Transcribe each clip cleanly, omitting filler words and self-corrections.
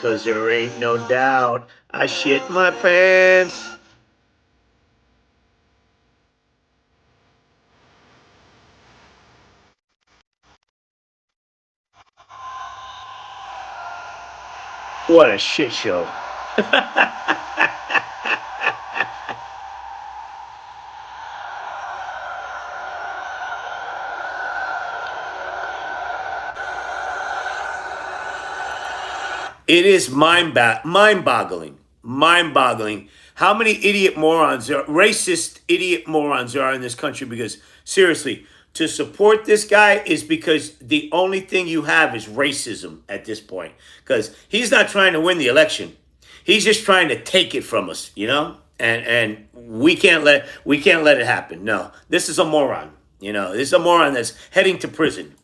'cause there ain't no doubt I shit my pants. What a shit show. It is mind-boggling. Mind-boggling. How many idiot morons, racist idiot morons there are in this country? Because seriously, to support this guy is because the only thing you have is racism at this point. Because he's not trying to win the election. He's just trying to take it from us, you know? And we can't let it happen. No. This is a moron. You know, this is a moron that's heading to prison.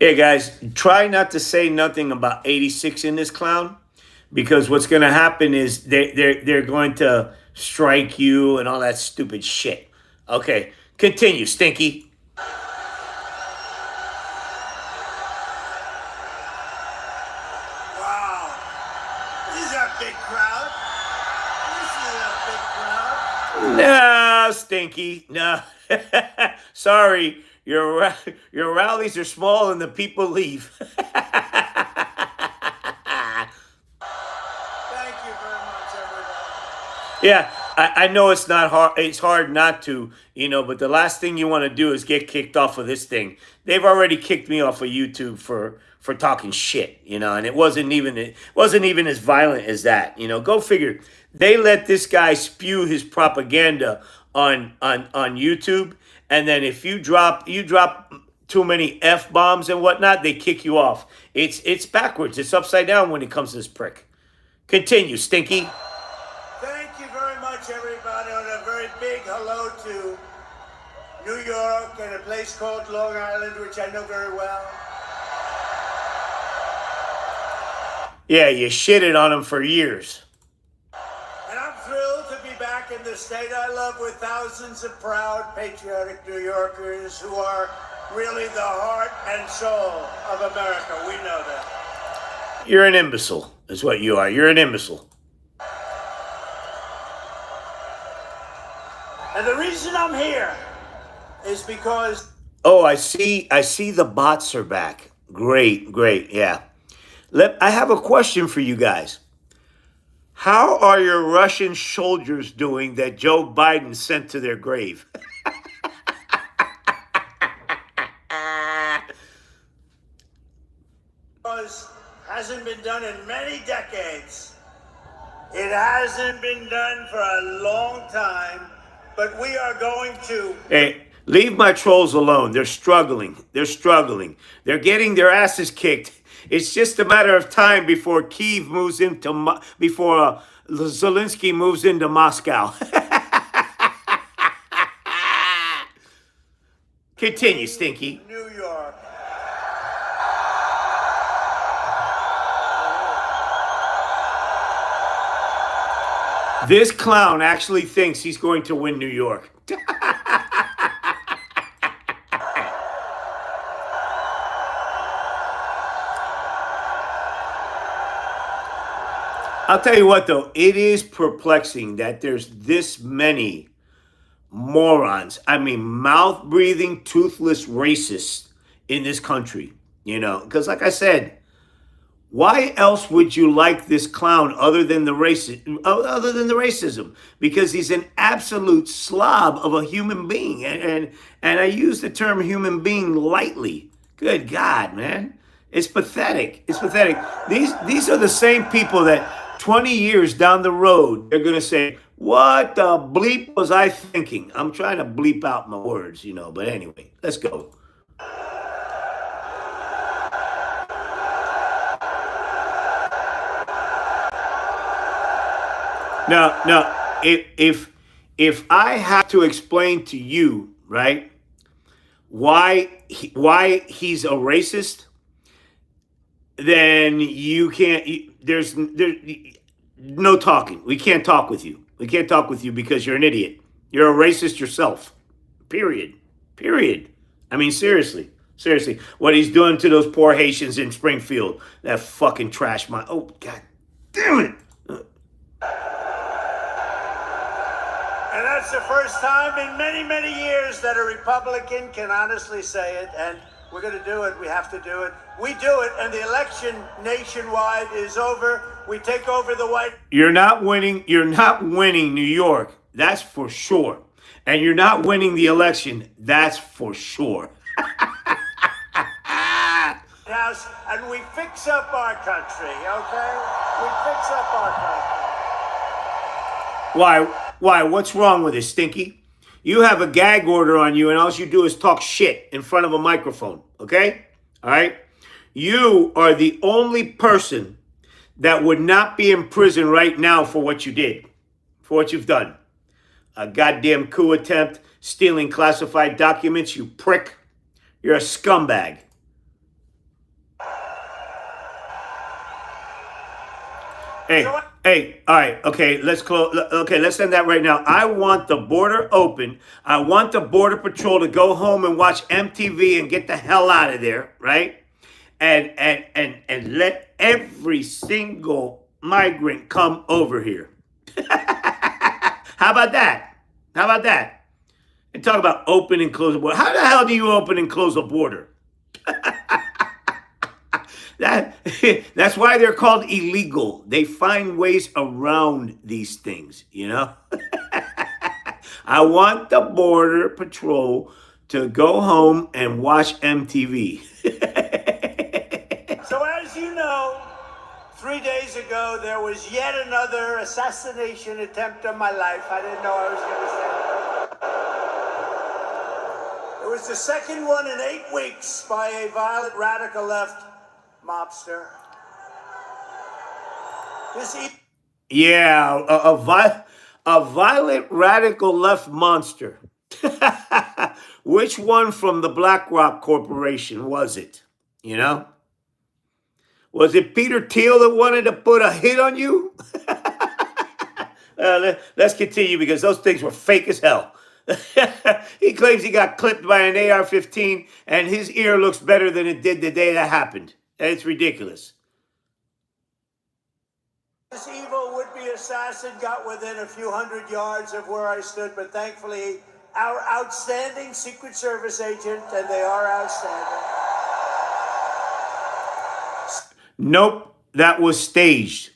Hey guys, try not to say nothing about 86 in this clown, because what's going to happen is they're going to strike you and all that stupid shit. Okay, continue, Stinky. Wow. This is a big crowd. This is a big crowd. No, Stinky, no. Sorry, your rallies are small and the people leave. Thank you very much, everybody. Yeah, I know it's not hard. It's hard not to, you know. But the last thing you want to do is get kicked off of this thing. They've already kicked me off of YouTube for talking shit, you know. And it wasn't even as violent as that, you know. Go figure. They let this guy spew his propaganda on YouTube, and then if you drop too many f bombs and whatnot, they kick you off. It's backwards. It's upside down when it comes to this prick. Continue, Stinky. Thank you very much, everybody, and a very big hello to New York and a place called Long Island, which I know very well. Yeah, you shitted on him for years. And I'm thrilled to be back in the state I love with thousands of proud, patriotic New Yorkers who are really the heart and soul of America. We know that. You're an imbecile, is what you are. You're an imbecile. And the reason I'm here is because Oh, I see the bots are back. Great, great, yeah. I have a question for you guys. How are your Russian soldiers doing that Joe Biden sent to their grave? hasn't been done in many decades. It hasn't been done for a long time, but we are going to. Hey, leave my trolls alone. They're struggling. They're struggling. They're getting their asses kicked. It's just a matter of time before Kiev moves into before Zelensky moves into Moscow. Continue, Stinky. New York. This clown actually thinks he's going to win New York. I'll tell you what, though, it is perplexing that there's this many morons, I mean, mouth breathing, toothless racists in this country, you know, because like I said, why else would you like this clown other than the racism? Because he's an absolute slob of a human being, and I use the term human being lightly. Good God, man, it's pathetic. It's pathetic. These are the same people that 20 years down the road they're gonna say, "What the bleep was I thinking?" I'm trying to bleep out my words, you know. But anyway, let's go. Now, if I have to explain to you, right, why he's a racist, then you can't. There's no talking. We can't talk with you. We can't talk with you because you're an idiot. You're a racist yourself. Period. Period. I mean, seriously. Seriously. What he's doing to those poor Haitians in Springfield. That fucking trash. Oh, God damn it. And that's the first time in many, many years that a Republican can honestly say it. And we're going to do it. We have to do it. We do it. And the election nationwide is over. We take over the White. You're not winning. You're not winning New York. That's for sure. And you're not winning the election. That's for sure. House, and we fix up our country, okay? We fix up our country. Why? What's wrong with it, Stinky? You have a gag order on you, and all you do is talk shit in front of a microphone, okay? All right? You are the only person that would not be in prison right now for what you did, for what you've done. A goddamn coup attempt, stealing classified documents, you prick. You're a scumbag. Hey, all right, okay, let's close. Okay, let's end that right now. I want the border open. I want the Border Patrol to go home and watch MTV and get the hell out of there, right? And let every single migrant come over here. How about that? How about that? And talk about open and close the border. How the hell do you open and close a border? That's why they're called illegal. They find ways around these things, you know? I want the Border Patrol to go home and watch MTV. So as you know, 3 days ago, there was yet another assassination attempt on my life. I didn't know I was going to say that. It was the second one in 8 weeks by a violent radical left mobster. Yeah, a violent radical left monster. Which one from the BlackRock Corporation was it? You know? Was it Peter Thiel that wanted to put a hit on you? Let's continue because those things were fake as hell. He claims he got clipped by an AR-15 and his ear looks better than it did the day that happened. It's ridiculous. This evil would-be assassin got within a few hundred yards of where I stood, but thankfully our outstanding Secret Service agent, and they are outstanding. Nope, that was staged.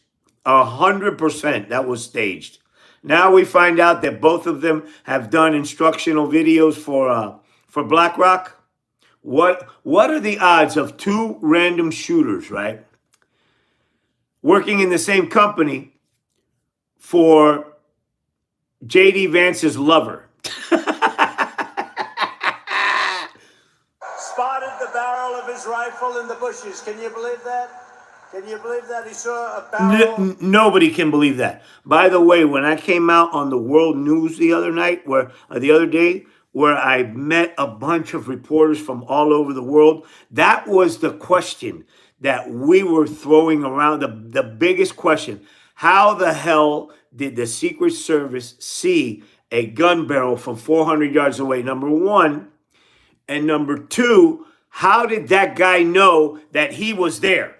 100% that was staged. Now we find out that both of them have done instructional videos for BlackRock. What are the odds of two random shooters, right, working in the same company for J.D. Vance's lover? Spotted the barrel of his rifle in the bushes. Can you believe that? Can you believe that? He saw a barrel. Nobody can believe that. By the way, when I came out on the world news the other day, where I met a bunch of reporters from all over the world, that was the question that we were throwing around, the biggest question. How the hell did the Secret Service see a gun barrel from 400 yards away, number one? And number two, how did that guy know that he was there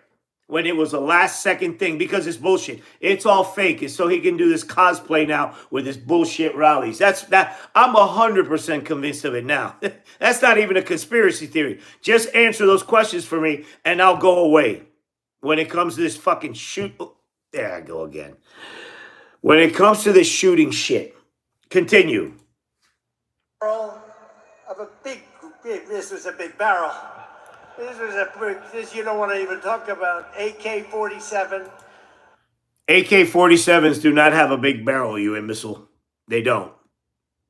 when it was a last second thing? Because it's bullshit. It's all fake. It's so he can do this cosplay now with his bullshit rallies. I'm 100% convinced of it now. That's not even a conspiracy theory. Just answer those questions for me and I'll go away. When it comes to this fucking shoot. There I go again. When it comes to this shooting shit. Continue. Of a this was a big barrel. This you don't want to even talk about. AK-47. AK-47s do not have a big barrel, you imbecile. They don't.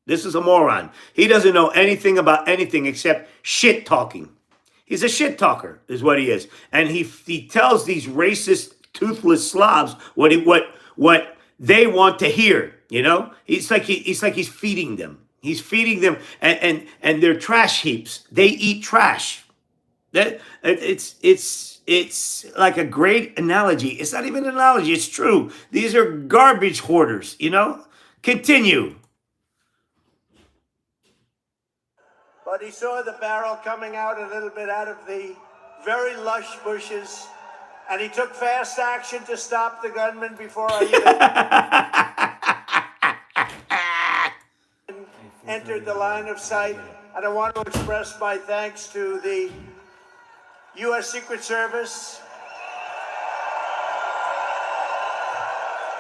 This is a moron. He doesn't know anything about anything except shit talking. He's a shit talker, is what he is. And he tells these racist, toothless slobs what they want to hear. You know, it's like he's feeding them. He's feeding them, and they're trash heaps. They eat trash. It's like a great analogy. It's not even an analogy. It's true. These are garbage hoarders, you know? Continue. But he saw the barrel coming out a little bit out of the very lush bushes, and he took fast action to stop the gunman before I even entered the line of sight. And I want to express my thanks to the U.S. Secret Service,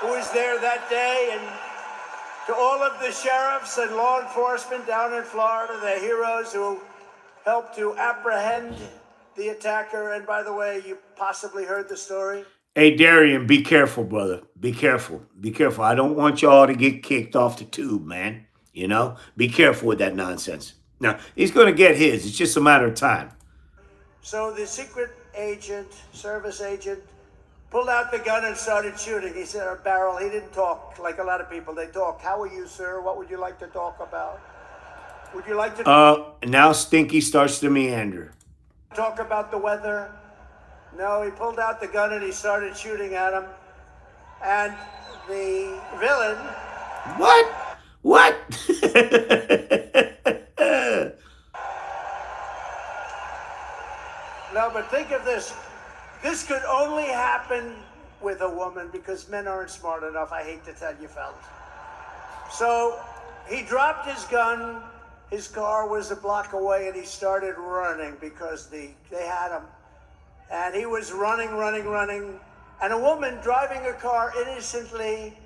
who was there that day, and to all of the sheriffs and law enforcement down in Florida, the heroes who helped to apprehend the attacker. And by the way, you possibly heard the story. Hey, Darian, be careful, brother. Be careful. Be careful. I don't want y'all to get kicked off the tube, man. You know? Be careful with that nonsense. Now, he's going to get his. It's just a matter of time. So the secret agent, service agent, pulled out the gun and started shooting. He said, a barrel. He didn't talk like a lot of people. They talk. How are you, sir? What would you like to talk about? Would you like to now Stinky starts to meander. Talk about the weather? No, he pulled out the gun and he started shooting at him. And the villain... What? What? No, but think of this. This could only happen with a woman because men aren't smart enough, I hate to tell you fellas. So he dropped his gun, his car was a block away, and he started running because they had him. And he was running, and a woman driving a car innocently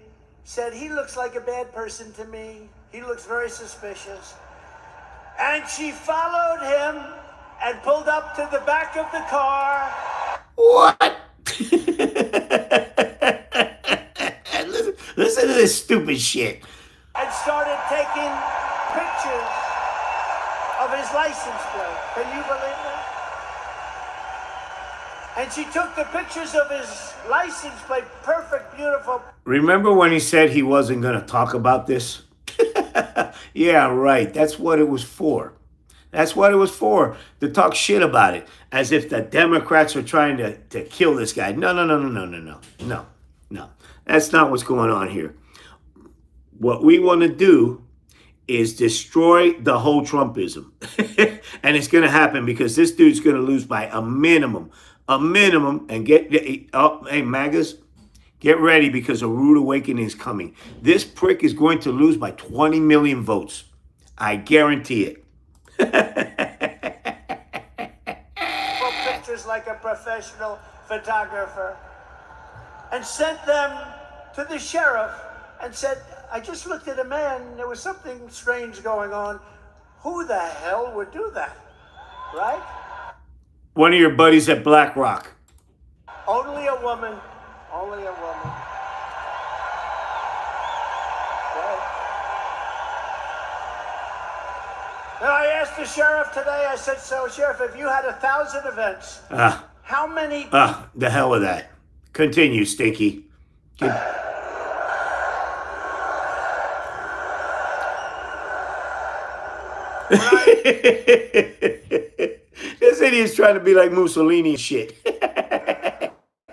said, he looks like a bad person to me. He looks very suspicious. And she followed him and pulled up to the back of the car. What? listen to this stupid shit. And started taking pictures of his license plate. Can you believe that? And she took the pictures of his license plate, perfect, beautiful. Remember when he said he wasn't going to talk about this? Yeah, right. That's what it was for. That's what it was for, to talk shit about it, as if the Democrats are trying to kill this guy. No. That's not what's going on here. What we want to do is destroy the whole Trumpism. And it's going to happen because this dude's going to lose by a minimum, and hey, MAGAs, get ready because a rude awakening is coming. This prick is going to lose by 20 million votes. I guarantee it. Pictures like a professional photographer, and sent them to the sheriff and said, I just looked at a man, there was something strange going on. Who the hell would do that? Right? One of your buddies at BlackRock. Only a woman. Only a woman. Right. And I asked the sheriff today, I said, so Sheriff, if you had 1,000 events, how many... The hell with that. Continue, Stinky. This idiot's trying to be like Mussolini and shit.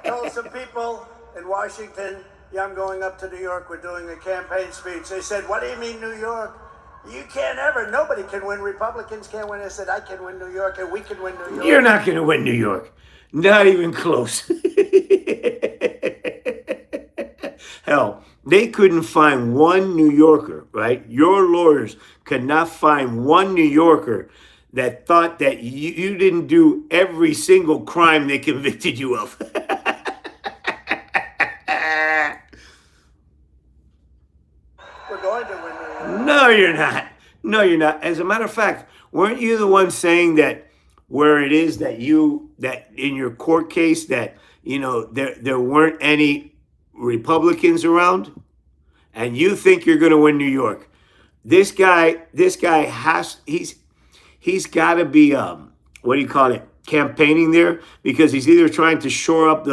Told some people in Washington, yeah, I'm going up to New York, we're doing a campaign speech. They said, what do you mean New York? You can't ever, nobody can win. Republicans can't win. I said, I can win New York and we can win New York. You're not going to win New York. Not even close. Hell, they couldn't find one New Yorker, right? Your lawyers could not find one New Yorker that thought that you didn't do every single crime they convicted you of. We're going to win New York. No, you're not. No, you're not. As a matter of fact, weren't you the one saying that where it is that in your court case that, you know, there weren't any Republicans around, and you think you're going to win New York? This guy he's got to be what do you call it, campaigning there, because he's either trying to shore up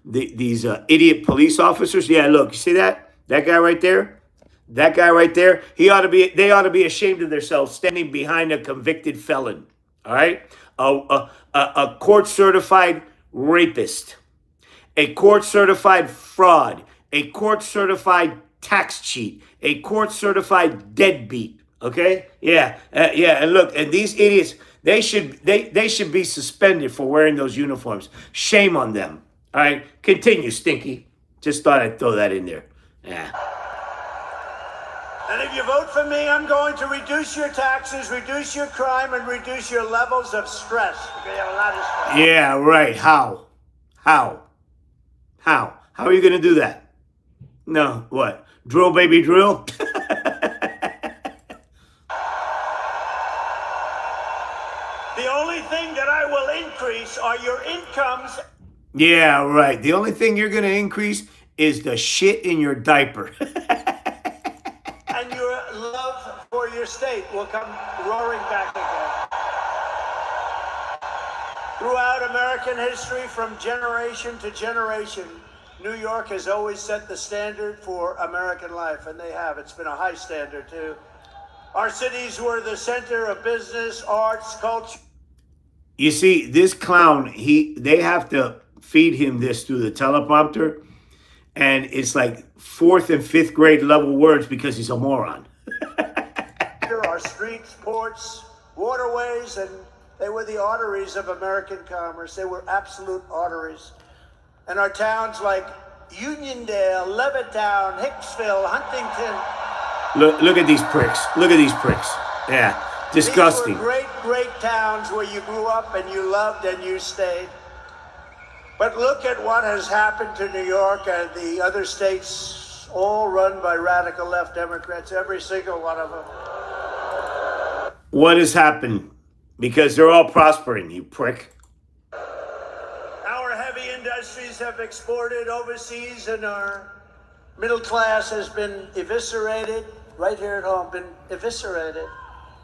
these idiot police officers. Yeah, look, you see that guy right there? That guy right there, they ought to be ashamed of themselves standing behind a convicted felon. All right, a court-certified rapist, a court-certified fraud, a court-certified tax cheat, a court-certified deadbeat. Okay, yeah, yeah. And look, and these idiots, they should be suspended for wearing those uniforms. Shame on them. All right, continue, Stinky. Just thought I'd throw that in there. Yeah. And if you vote for me, I'm going to reduce your taxes, reduce your crime, and reduce your levels of stress. Okay, you have a lot of stress. Yeah, right. How? How? How? How are you going to do that? No, what? Drill, baby, drill? The only thing that I will increase are your incomes. Yeah, right. The only thing you're going to increase is the shit in your diaper. And your love for your state will come roaring back again. Throughout American history, from generation to generation, New York has always set the standard for American life, and they have. It's been a high standard, too. Our cities were the center of business, arts, culture. You see, this clown, they have to feed him this through the teleprompter, and it's like 4th and 5th grade level words because he's a moron. Our streets, ports, waterways, and they were the arteries of American commerce. They were absolute arteries. And our towns like Uniondale, Levittown, Hicksville, Huntington. Look at these pricks. Look at these pricks. Yeah, disgusting. These were great, great towns where you grew up and you loved and you stayed. But look at what has happened to New York and the other states, all run by radical left Democrats, every single one of them. What has happened? Because they're all prospering, you prick. Our heavy industries have exported overseas, and our middle class has been eviscerated, right here at home, been eviscerated.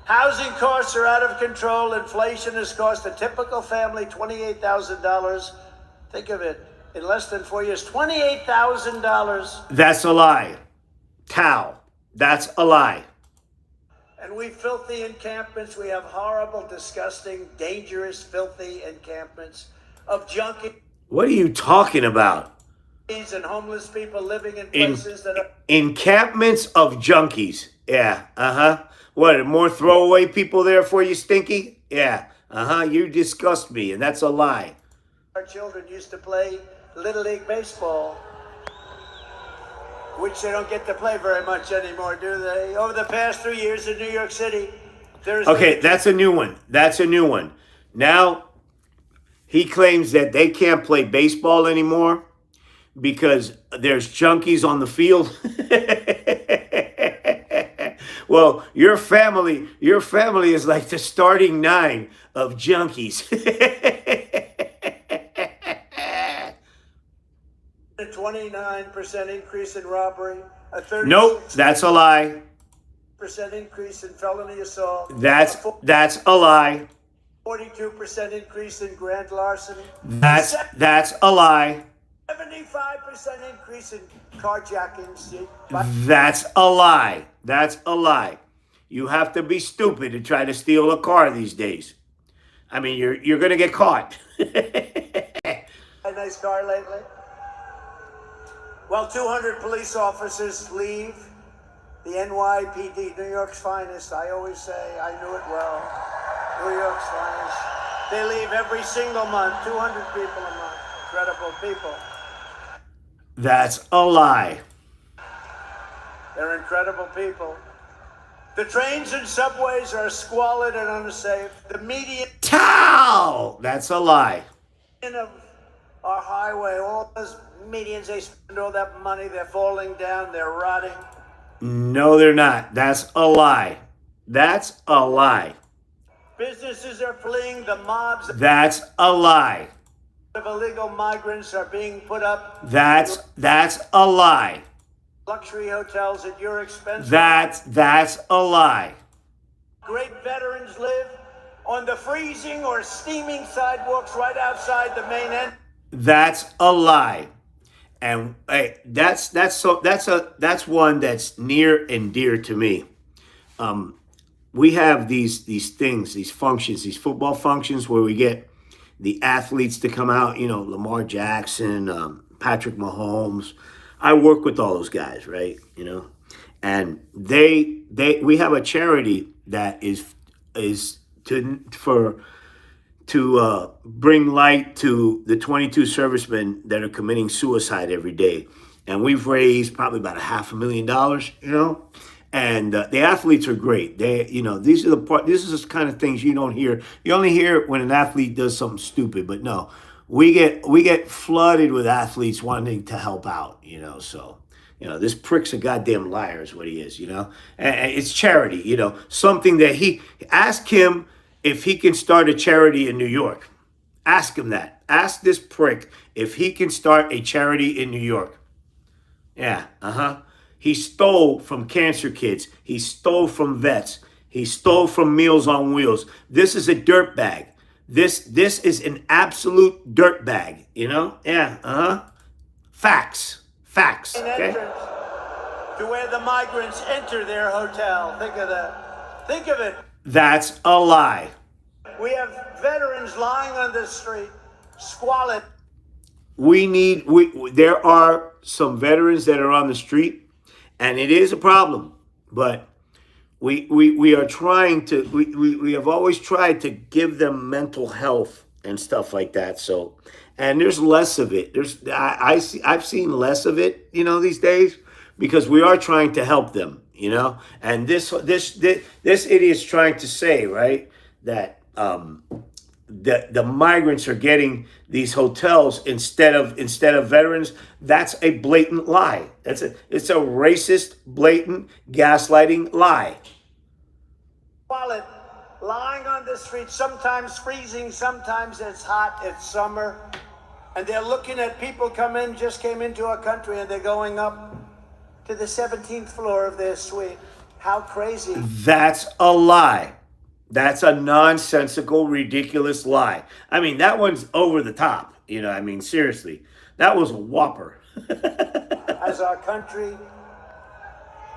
Housing costs are out of control. Inflation has cost a typical family $28,000. Think of it, in less than 4 years, $28,000. That's a lie. Tao, that's a lie. And we filthy encampments. We have horrible, disgusting, dangerous, filthy encampments of junkies. What are you talking about? And homeless people living in places that are... Encampments of junkies. Yeah, uh-huh. What, more throwaway people there for you, Stinky? Yeah, uh-huh. You disgust me, and that's a lie. Our children used to play Little League Baseball, which they don't get to play very much anymore, do they? Over the past 3 years in New York City, there's... Okay, that's a new one. That's a new one. Now, he claims that they can't play baseball anymore because there's junkies on the field. Well, your family is like the starting 9 of junkies. A 29% increase in robbery, a 36% Nope, that's a lie. increase in felony assault. That's a lie. 42% increase in grand larceny. That's a lie. 75% increase in carjackings. That's a lie. That's a lie. You have to be stupid to try to steal a car these days. I mean, you're going to get caught. A nice car lately. Well, 200 police officers leave the NYPD, New York's finest. I always say, I knew it well. New York's finest. They leave every single month, 200 people a month. Incredible people. That's a lie. They're incredible people. The trains and subways are squalid and unsafe. The median Towel! That's a lie. of our highway, all those medians, they spend all that money, they're falling down, they're rotting. No, they're not. That's a lie. That's a lie. Businesses are fleeing, the mobs That's a lie. of illegal migrants are being put up. That's a lie. Luxury hotels at your expense. That's a lie. Great veterans live on the freezing or steaming sidewalks right outside the main end. That's a lie. And hey, that's one that's near and dear to me. We have these things, these functions, these football functions where we get the athletes to come out, Lamar Jackson, Patrick Mahomes, I work with all those guys, right? And we have a charity that is to bring light to the 22 servicemen that are committing suicide every day. And we've raised probably about $500,000, And the athletes are great. These are the part. This is the kind of things you don't hear. You only hear it when an athlete does something stupid. But no, we get flooded with athletes wanting to help out. So this prick's a goddamn liar is what he is. And it's charity. Something that he ask him if he can start a charity in New York. Ask him that. Ask this prick if he can start a charity in New York. Yeah, He stole from cancer kids. He stole from vets. He stole from Meals on Wheels. This is a dirtbag. This is an absolute dirtbag. Yeah, Facts. Okay. To where the migrants enter their hotel. Think of that. Think of it. That's a lie. We have veterans lying on the street, squalid. There are some veterans that are on the street, and it is a problem. But we are trying to. We have always tried to give them mental health and stuff like that. So, and there's less of it. I've seen less of it, these days, because we are trying to help them, And this idiot's trying to say, right, that the migrants are getting these hotels instead of veterans. That's a blatant lie. It's a racist, blatant, gaslighting lie. Wallet lying on the street, sometimes freezing, sometimes it's hot, it's summer, and they're looking at people just came into our country, and they're going up to the 17th floor of their suite. How crazy. That's a lie. That's a nonsensical, ridiculous lie. I mean, that one's over the top. Seriously. That was a whopper. As our country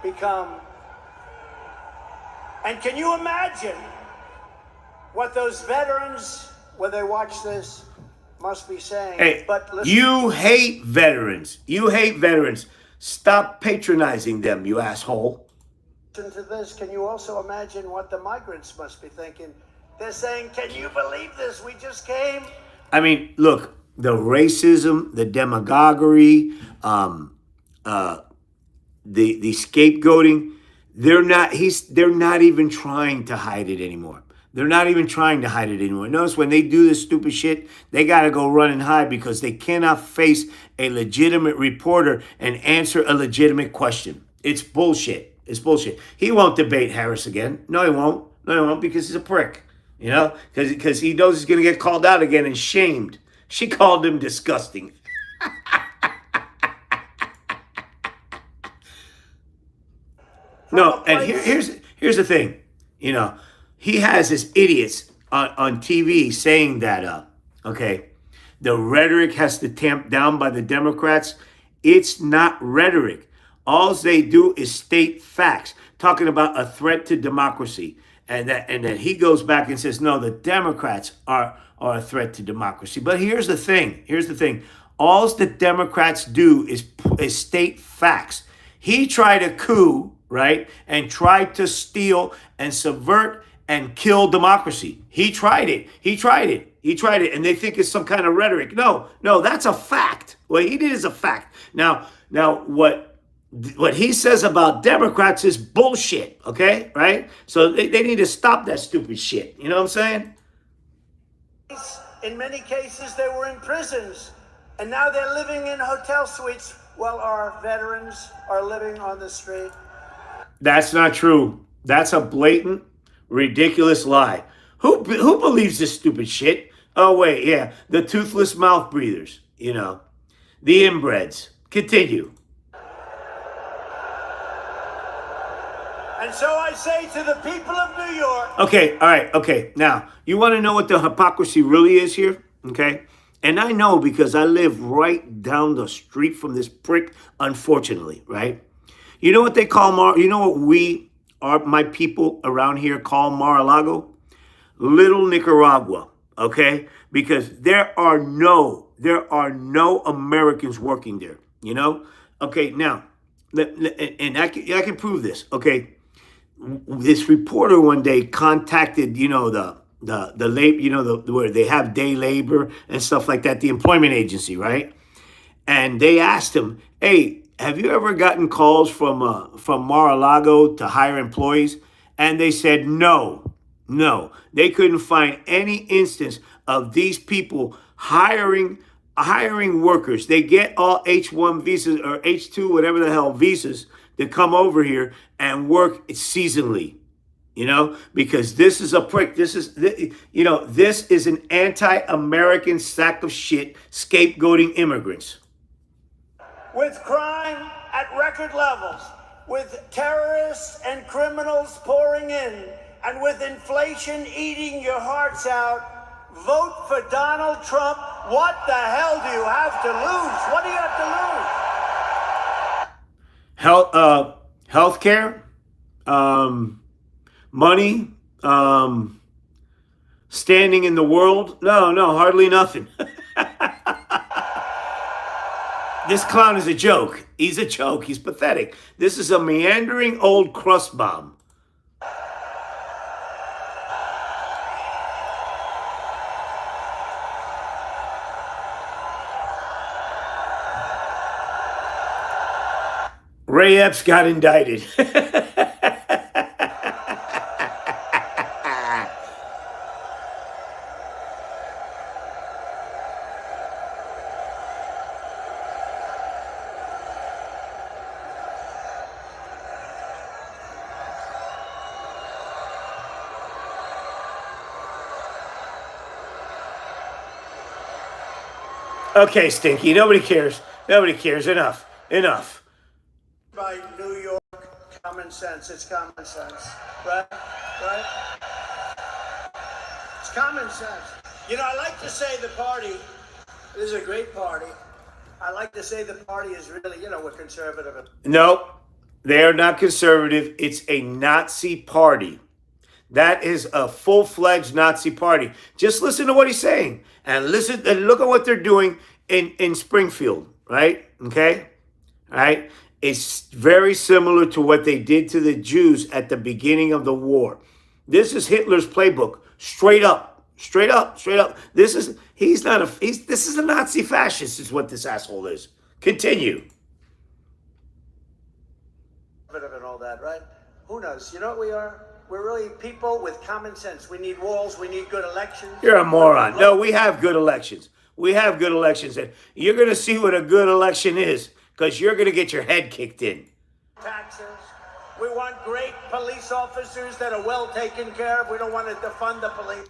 become... And can you imagine what those veterans, when they watch this, must be saying? Hey, but listen, you hate veterans. You hate veterans. Stop patronizing them, you asshole. Listen to this. Can you also imagine what the migrants must be thinking? They're saying, can you believe this? We just came. I mean, look, the racism, the demagoguery, the scapegoating, they're not even trying to hide it anymore. They're not even trying to hide it anymore. Notice when they do this stupid shit, they got to go run and hide because they cannot face a legitimate reporter and answer a legitimate question. It's bullshit. It's bullshit. He won't debate Harris again. No, he won't. No, he won't, because he's a prick. Because he knows he's going to get called out again and shamed. She called him disgusting. No, and here's the thing. He has his idiots on TV saying that, the rhetoric has to tamp down by the Democrats. It's not rhetoric. All they do is state facts, talking about a threat to democracy. And then he goes back and says, no, the Democrats are a threat to democracy. But here's the thing. All the Democrats do is state facts. He tried a coup, right, and tried to steal and subvert and kill democracy. He tried it. And they think it's some kind of rhetoric. No, that's a fact. What he did is a fact. Now what he says about Democrats is bullshit, okay? Right? So they need to stop that stupid shit. You know what I'm saying? In many cases, they were in prisons, and now they're living in hotel suites while our veterans are living on the street. That's not true. That's a blatant, ridiculous lie. Who believes this stupid shit? Oh, wait, yeah. The toothless mouth breathers, the inbreds. Continue. And so I say to the people of New York. Okay, all right, okay. Now, you want to know what the hypocrisy really is here? Okay? And I know because I live right down the street from this prick, unfortunately, right? You know what they call my people around here call Mar-a-Lago? Little Nicaragua, okay? Because there are no Americans working there, Okay, now, and I can prove this. Okay, this reporter one day contacted, the labor, where they have day labor and stuff like that, the employment agency, right? And they asked him, "Hey, have you ever gotten calls from Mar-a-Lago to hire employees?" And they said no, no. They couldn't find any instance of these people hiring workers. They get all H1 visas or H2, whatever the hell visas, to come over here and work seasonally. Because this is a prick. This is an anti-American sack of shit scapegoating immigrants. With crime at record levels, with terrorists and criminals pouring in, and with inflation eating your hearts out, vote for Donald Trump. What the hell do you have to lose? What do you have to lose? Healthcare, money, standing in the world. No, hardly nothing. This clown is a joke. He's a joke. He's pathetic. This is a meandering old crust bomb. Ray Epps got indicted. Okay, Stinky. Nobody cares. Nobody cares. Enough. Enough. By New York common sense. It's common sense. Right? Right? It's common sense. I like to say the party is a great party. I like to say the party is really, we're conservative. No, they are not conservative. It's a Nazi party. That is a full-fledged Nazi party. Just listen to what he's saying. And listen and look at what they're doing in Springfield, right? Okay? All right? It's very similar to what they did to the Jews at the beginning of the war. This is Hitler's playbook. Straight up. Straight up. Straight up. This is a Nazi fascist is what this asshole is. Continue. And all that, right? Who knows? You know what we are? We're really people with common sense. We need walls. We need good elections. You're a moron. No, we have good elections. We have good elections. And you're going to see what a good election is because you're going to get your head kicked in. Taxes. We want great police officers that are well taken care of. We don't want to defund the police.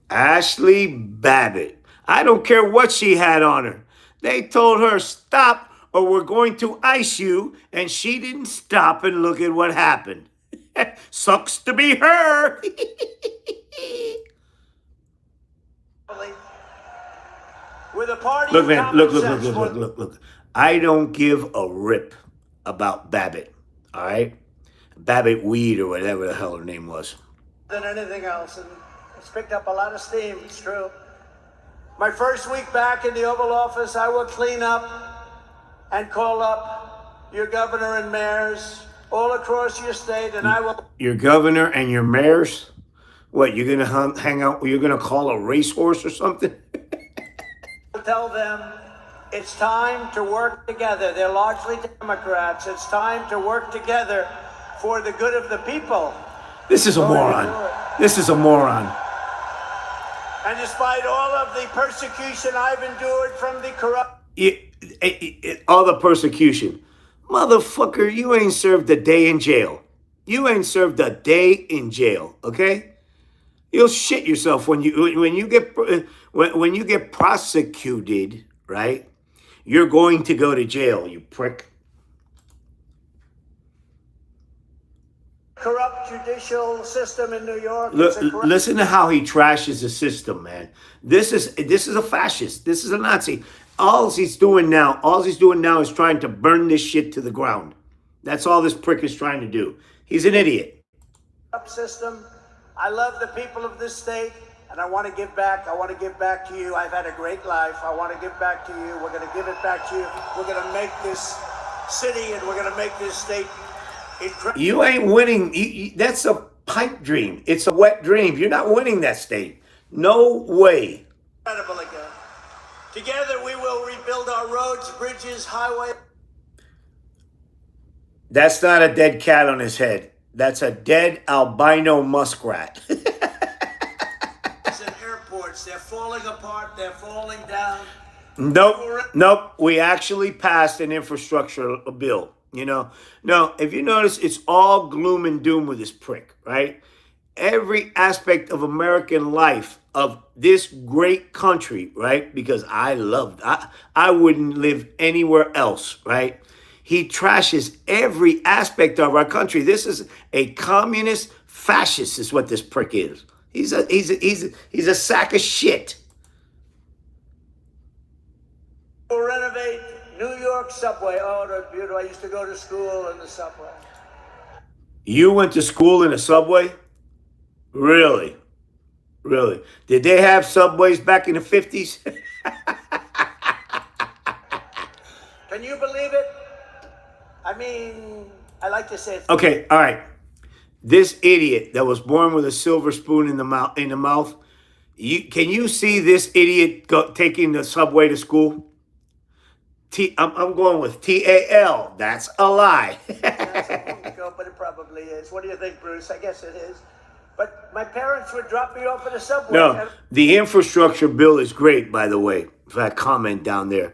Ashley Babbitt. I don't care what she had on her. They told her, stop or we're going to ice you. And she didn't stop, and look at what happened. Sucks to be her. With a party. Look, man, look. I don't give a rip about Babbitt, all right? Babbitt Weed or whatever the hell her name was. Than anything else, and it's picked up a lot of steam, it's true. My first week back in the Oval Office, I will clean up and call up your governor and mayors all across your state, and I will... Your governor and your mayors? What, you're going to hang out, you're going to call a racehorse or something? Tell them it's time to work together. They're largely Democrats. It's time to work together for the good of the people. This is a moron. This is a moron. And despite all of the persecution I've endured from the corrupt... All the persecution. Motherfucker, you ain't served a day in jail. You ain't served a day in jail, okay? You'll shit yourself when you get prosecuted, right? You're going to go to jail, you prick. Corrupt judicial system in New York. Listen to how he trashes the system, man. This is a fascist. This is a Nazi. All he's doing now is trying to burn this shit to the ground. That's all this prick is trying to do. He's an idiot. System. I love the people of this state, And I want to give back. I want to give back to you. I've had a great life. I want to give back to you. We're going to give it back to you. We're going to make this city and we're going to make this state incredible. You ain't winning. That's a pipe dream. It's a wet dream. You're not winning that state. No way. Incredible again. Together we will rebuild our roads, bridges, highways. That's not a dead cat on his head. That's a dead albino muskrat. And airports, they're falling apart. They're falling down. Nope. We actually passed an infrastructure bill. No, if you notice, it's all gloom and doom with this prick, right? Every aspect of American life, of this great country, right? Because I wouldn't live anywhere else, right? He trashes every aspect of our country. This is a communist fascist, is what this prick is. He's a sack of shit. We'll renovate New York subway. Oh, that's beautiful. I used to go to school in the subway. You went to school in a subway? Really? Really? Did they have subways back in the 50s? Can you believe it? I mean, I like to say it's Okay, all right. This idiot that was born with a silver spoon in the mouth. Can you see this idiot taking the subway to school? I'm going with TAL. That's a lie. That's a long ago, but it probably is. What do you think, Bruce? I guess it is. But my parents would drop me off at a subway. No, the infrastructure bill is great, by the way. For that comment down there.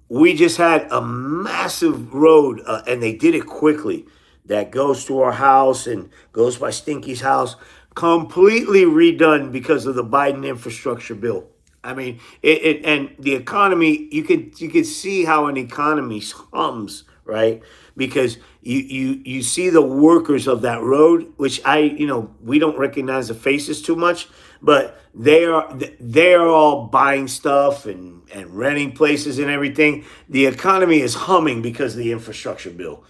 We just had a massive road, and they did it quickly, that goes to our house and goes by Stinky's house, completely redone because of the Biden infrastructure bill. I mean, and the economy, you could see how an economy hums, right? Because you see the workers of that road, which we don't recognize the faces too much, but they're all buying stuff and renting places and everything. The economy is humming because of the infrastructure bill.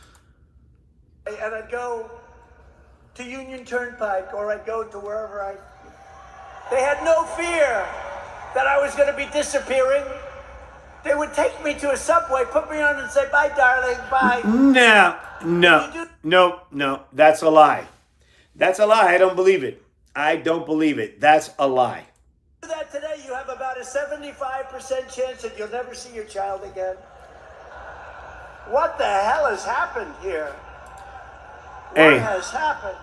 And I'd go to Union Turnpike, or I'd go to wherever they had no fear that I was going to be disappearing. They would take me to a subway, put me on and say, bye, darling, bye. No, that's a lie. That's a lie. I don't believe it. That's a lie. Do that today, you have about a 75% chance that you'll never see your child again. What the hell has happened here? What has happened?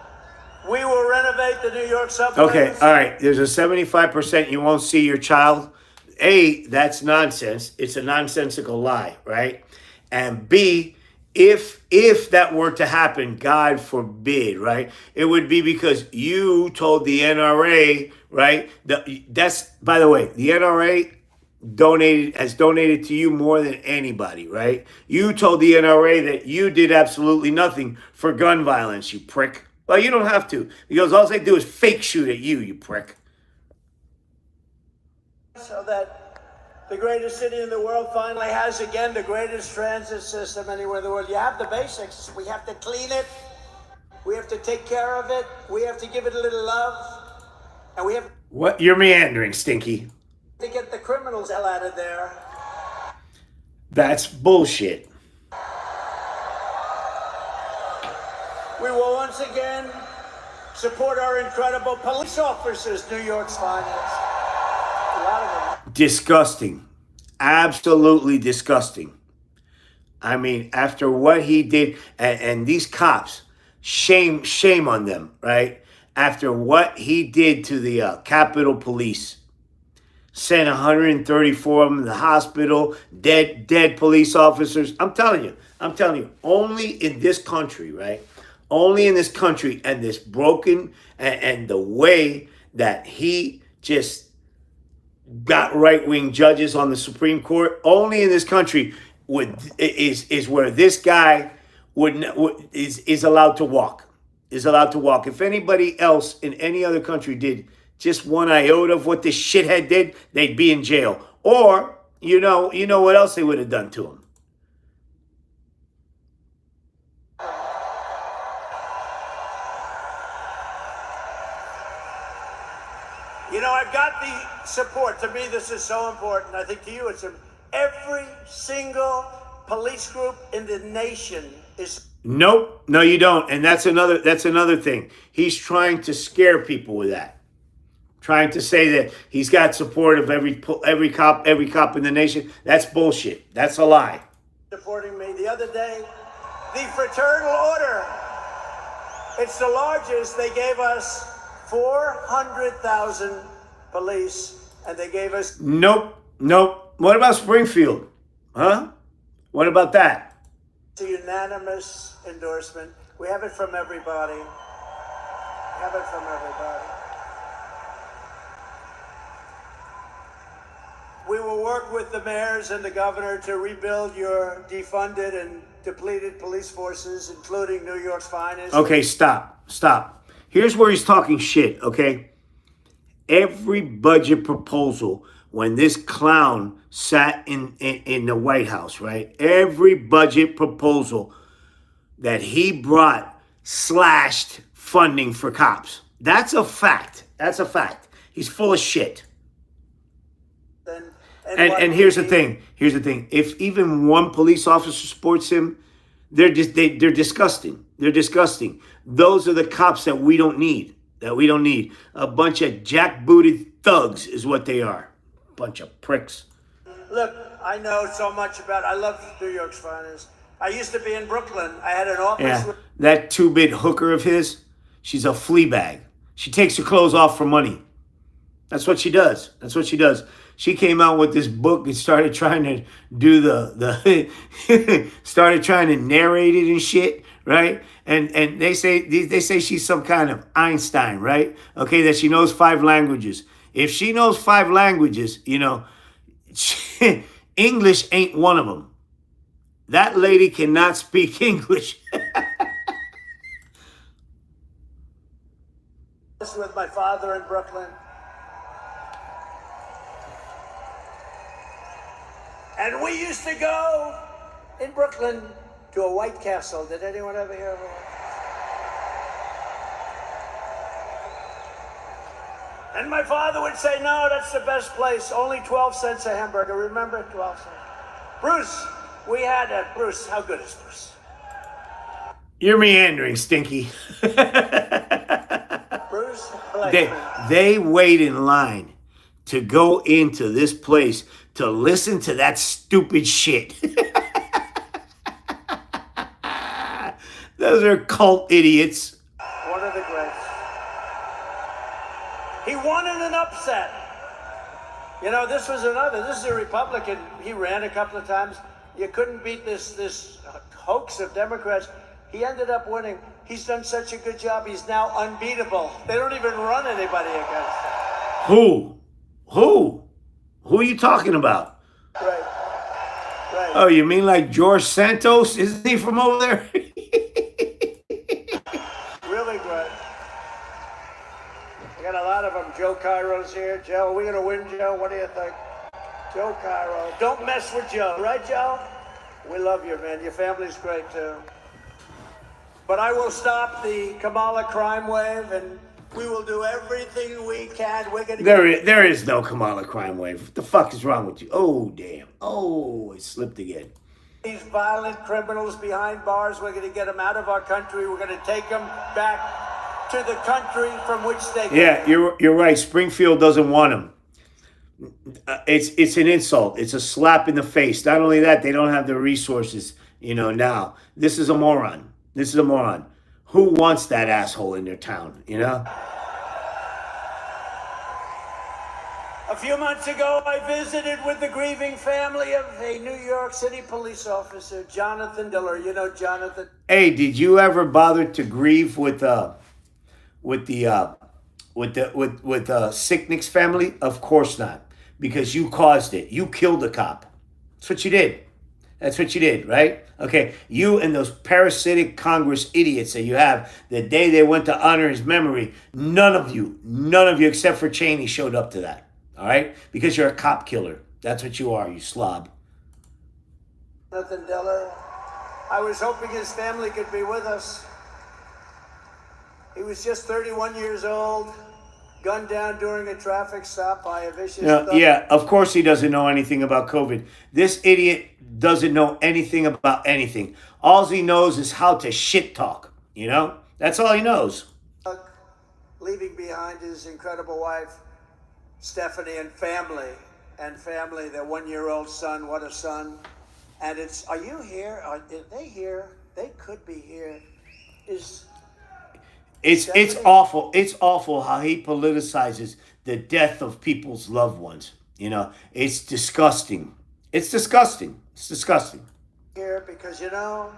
We will renovate the New York subway. Okay, all right. There's a 75% you won't see your child. A, that's nonsense. It's a nonsensical lie, right? And B, if that were to happen, God forbid, right? It would be because you told the NRA, right? That's, by the way, the NRA has donated to you more than anybody, right? You told the NRA that you did absolutely nothing for gun violence, you prick. Well, you don't have to, because all they do is fake shoot at you, you prick. So that the greatest city in the world finally has, again, the greatest transit system anywhere in the world. You have the basics. We have to clean it. We have to take care of it. We have to give it a little love. And we have What? You're meandering, Stinky. to get the criminals hell out of there. That's bullshit. We will once again support our incredible police officers, New York's finest. A lot of them. Disgusting. Absolutely disgusting. I mean, after what he did, and these cops, shame on them, right? After what he did to the Capitol Police, sent 134 of them to the hospital, dead police officers. I'm telling you, only in this country, right? Only in this country, and this broken, and the way that he just got right-wing judges on the Supreme Court, only in this country is where this guy is allowed to walk. Is allowed to walk. If anybody else in any other country did just one iota of what this shithead did, they'd be in jail. Or you know what else they would have done to him. You know, I've got the support. To me, this is so important. I think to you, it's every single police group in the nation is. Nope, no, you don't. And that's another thing. He's trying to scare people with that. Trying to say that he's got support of every cop in the nation. That's bullshit. That's a lie. Supporting me the other day, the Fraternal Order. It's the largest. They gave us 400,000 police, and they gave us. Nope. What about Springfield? Huh? What about that? It's a unanimous endorsement. We have it from everybody. We have it from everybody. We will work with the mayors and the governor to rebuild your defunded and depleted police forces, including New York's finest. Okay, stop. Here's where he's talking shit, okay? Every budget proposal, when this clown sat in the White House, right? Every budget proposal that he brought slashed funding for cops. That's a fact. He's full of shit. And here's the thing. If even one police officer supports him, they're disgusting. They're disgusting. Those are the cops that we don't need. A bunch of jackbooted thugs is what they are. Bunch of pricks. Look, I know so much about. I love New York's finest. I used to be in Brooklyn. I had an office. Yeah, that two-bit hooker of his, she's a flea bag. She takes her clothes off for money. That's what she does. She came out with this book and started trying to do started trying to narrate it and shit, right? And they say she's some kind of Einstein, right? Okay, that she knows 5 languages. If she knows 5 languages, you know, English ain't one of them. That lady cannot speak English. With my father in Brooklyn. And we used to go in Brooklyn to a White Castle. Did anyone ever hear of it? And my father would say, no, that's the best place. Only 12 cents a hamburger. Remember? 12 cents. Bruce, we had a Bruce. How good is Bruce? You're meandering, Stinky. Bruce? They wait in line to go into this place to listen to that stupid shit. Those are cult idiots. One of the greats. He wanted an upset. You know, this is a Republican. He ran a couple of times. You couldn't beat this hoax of Democrats. He ended up winning. He's done such a good job. He's now unbeatable. They don't even run anybody against him. Who are you talking about? Right. Oh, you mean like George Santos? Isn't he from over there? Really great. We got a lot of them. Joe Cairo's here. Joe, are we going to win, Joe? What do you think? Joe Cairo. Don't mess with Joe. Right, Joe? We love you, man. Your family's great, too. But I will stop the Kamala crime wave, and we will do everything we can. We're gonna there is no Kamala crime wave. What the fuck is wrong with you? Oh, damn. Oh, it slipped again. These violent criminals behind bars, we're going to get them out of our country. We're going to take them back to the country from which they came. Yeah, you're right. Springfield doesn't want them. It's an insult. It's a slap in the face. Not only that, they don't have the resources, now. This is a moron. Who wants that asshole in their town, A few months ago, I visited with the grieving family of a New York City police officer, Jonathan Diller. You know Jonathan. Hey, did you ever bother to grieve with Sicknick's family? Of course not, because you caused it. You killed a cop. That's what you did, right? Okay, you and those parasitic Congress idiots that you have, the day they went to honor his memory, none of you except for Cheney showed up to that, all right? Because you're a cop killer. That's what you are, you slob. Jonathan Diller, I was hoping his family could be with us. He was just 31 years old. gunned down during a traffic stop by a vicious Yeah, of course he doesn't know anything about COVID. This idiot doesn't know anything about anything. All he knows is how to shit talk. You know? That's all he knows. leaving behind his incredible wife, Stephanie, and family, their 1-year-old son. What a son. And it's, are you here? Are they here? They could be here. It's awful. It's awful how he politicizes the death of people's loved ones. You know, it's disgusting. It's disgusting. It's disgusting. Here because, you know,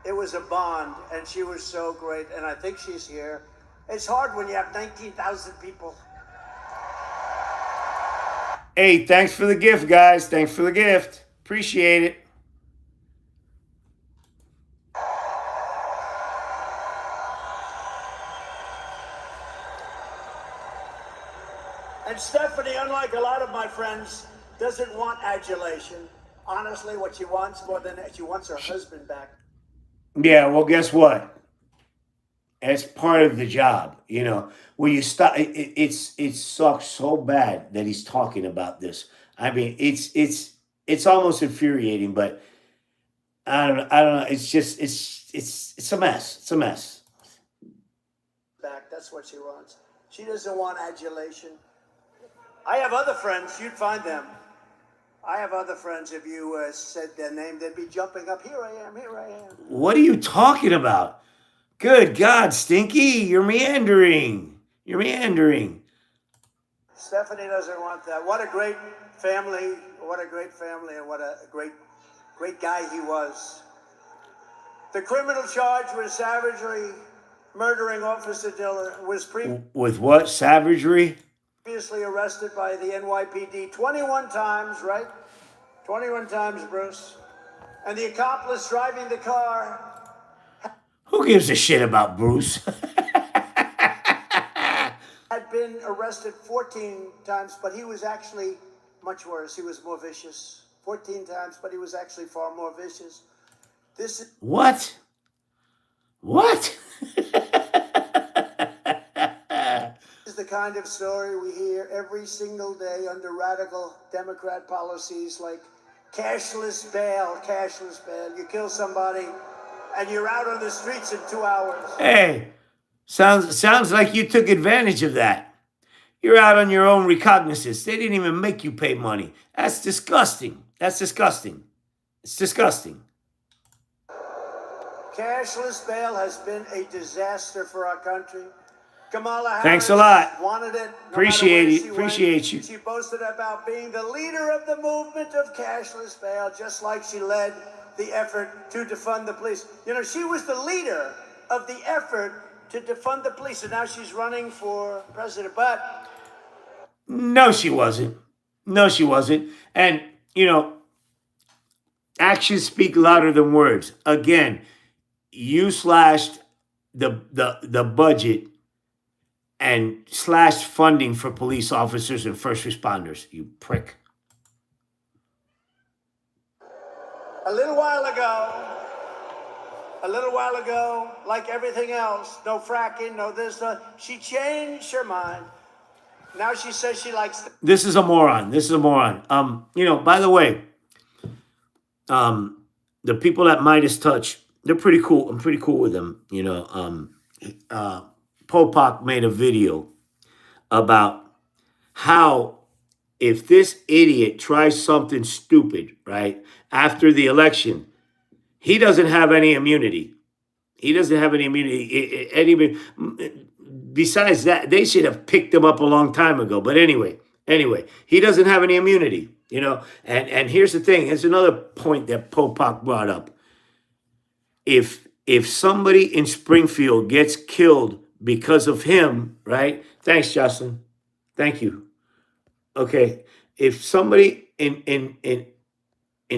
it was a bond, and she was so great, and I think she's here. It's hard when you have 19,000 people. Hey, thanks for the gift, guys. Thanks for the gift. Appreciate it. And Stephanie, unlike a lot of my friends, doesn't want adulation. Honestly, what she wants more than that, she wants her husband back. Yeah, well, guess what? It's part of the job, you know. When you stop, it sucks so bad that he's talking about this. I mean, it's almost infuriating, but I don't know. It's just it's a mess. It's a mess. Back, that's what she wants. She doesn't want adulation. I have other friends. You'd find them. I have other friends. If you said their name, they'd be jumping up. Here I am. Here I am. What are you talking about? Good God, Stinky, you're meandering. You're meandering. Stephanie doesn't want that. What a great family. What a great family, and what a great guy he was. The criminal charge was savagely murdering Officer Diller. With what? Savagery? Previously arrested by the NYPD 21 times, right? 21 times, Bruce. And the accomplice driving the car. Who gives a shit about Bruce? Had been arrested 14 times, but he was actually much worse. He was more vicious. 14 times, but he was actually far more vicious. This is... What? What? This is the kind of story we hear every single day under radical Democrat policies like cashless bail, cashless bail. You kill somebody and you're out on the streets in 2 hours. Hey, sounds like you took advantage of that. You're out on your own recognizance. They didn't even make you pay money. That's disgusting. That's disgusting. It's disgusting. Cashless bail has been a disaster for our country. Kamala Harris Thanks a lot. Wanted it. Appreciate it. Appreciate you. She boasted about being the leader of the movement of cashless bail, just like she led the effort to defund the police. You know, she was the leader of the effort to defund the police, and now she's running for president. But no, she wasn't. No, she wasn't. And, you know, actions speak louder than words. Again, you slashed the budget and slashed funding for police officers and first responders, you prick. a little while ago, like everything else, no fracking, no this, she changed her mind. Now she says she likes... This is a moron. This is a moron. You know, by the way, the people at Midas Touch, they're pretty cool. I'm pretty cool with them. You know, Popak made a video about how if this idiot tries something stupid, right, after the election, he doesn't have any immunity. He doesn't have any immunity. Besides that, they should have picked him up a long time ago. But anyway, he doesn't have any immunity, you know. And here's the thing. Here's another point that Popak brought up. If somebody in Springfield gets killed because of him, right? Thanks, Jocelyn. Thank you. Okay. If somebody in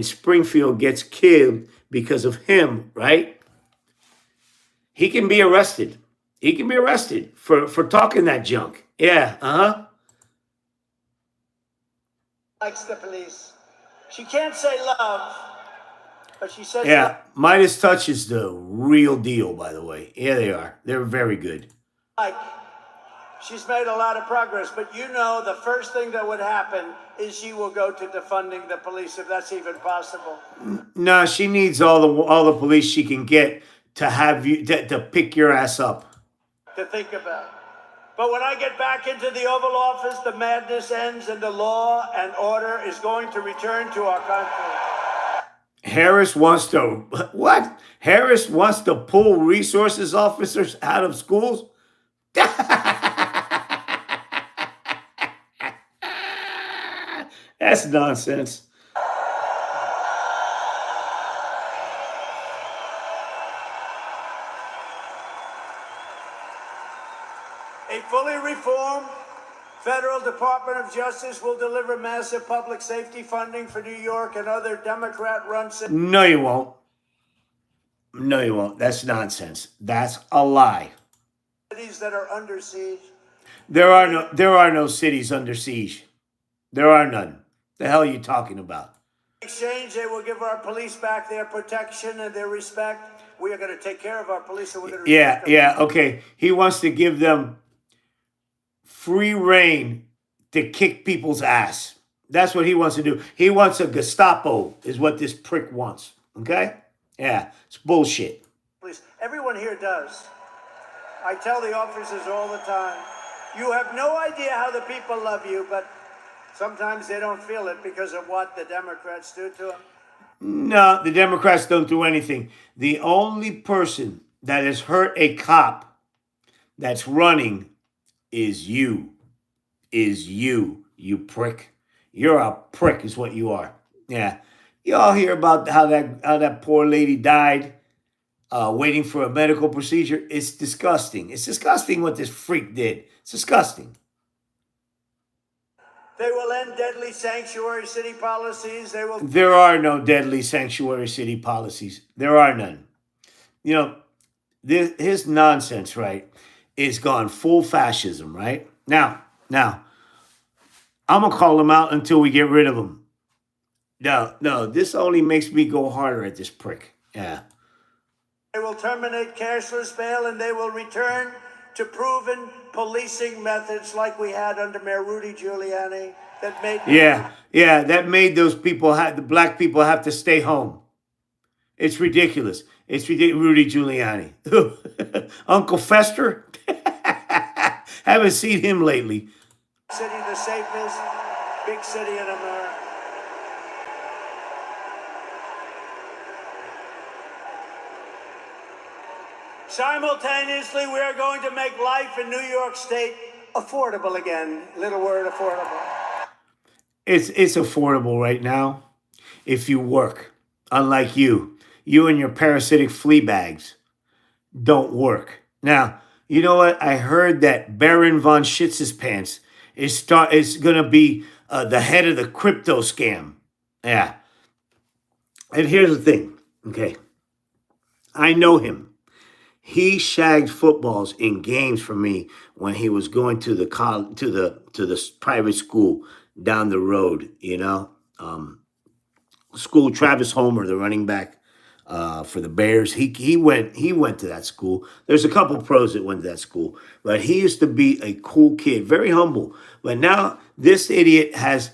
Springfield gets killed because of him, right? He can be arrested. He can be arrested for talking that junk. Yeah, Likes the police. She can't say love, but she says... Yeah, Midas Touch is the real deal, by the way. Yeah, they are. They're very good. Like, She's made a lot of progress, but you know the first thing that would happen is she will go to defunding the police, if that's even possible. No, she needs all the police she can get to have you to pick your ass up. To think about. But when I get back into the Oval Office, the madness ends and the law and order is going to return to our country. Harris wants to what? Harris wants to pull resources officers out of schools? That's nonsense. A fully reformed Federal Department of Justice will deliver massive public safety funding for New York and other Democrat-run cities. No, you won't. No, you won't. That's nonsense. That's a lie. Cities that are under siege. There are no cities under siege. There are none. The hell are you talking about? In exchange, they will give our police back their protection and their respect. We are going to take care of our police, and we're going to respect them. Okay. He wants to give them free reign to kick people's ass. That's what he wants to do. He wants a Gestapo, is what this prick wants. Okay? Yeah, it's bullshit. Please, everyone here does. I tell the officers all the time, you have no idea how the people love you, but sometimes they don't feel it because of what the Democrats do to them. No, the Democrats don't do anything. The only person that has hurt a cop that's running is you. You prick. You're a prick is what you are. Yeah. You all hear about how that poor lady died waiting for a medical procedure. It's disgusting. It's disgusting what this freak did. It's disgusting. They will end deadly sanctuary city policies. There are no deadly sanctuary city policies. There are none. You know, his nonsense, right, is gone full fascism, right? Now, I'm going to call him out until we get rid of him. No, this only makes me go harder at this prick. Yeah. They will terminate cashless bail, and they will return to proven policing methods like we had under Mayor Rudy Giuliani that made... that made those people, the black people, have to stay home. It's ridiculous. It's ridiculous. Rudy Giuliani. Uncle Fester? Haven't seen him lately. City, the safest big city in America. Simultaneously, we are going to make life in New York State affordable again. Little word, affordable. It's affordable right now if you work. Unlike you and your parasitic flea bags don't work. Now, you know what? I heard that Baron von Schitz's pants is going to be the head of the crypto scam. Yeah. And here's the thing. Okay. I know him. He shagged footballs in games for me when he was going to the private school down the road, you know. School, Travis Homer, the running back for the Bears. He went to that school. There's a couple pros that went to that school, but he used to be a cool kid, very humble. But now this idiot has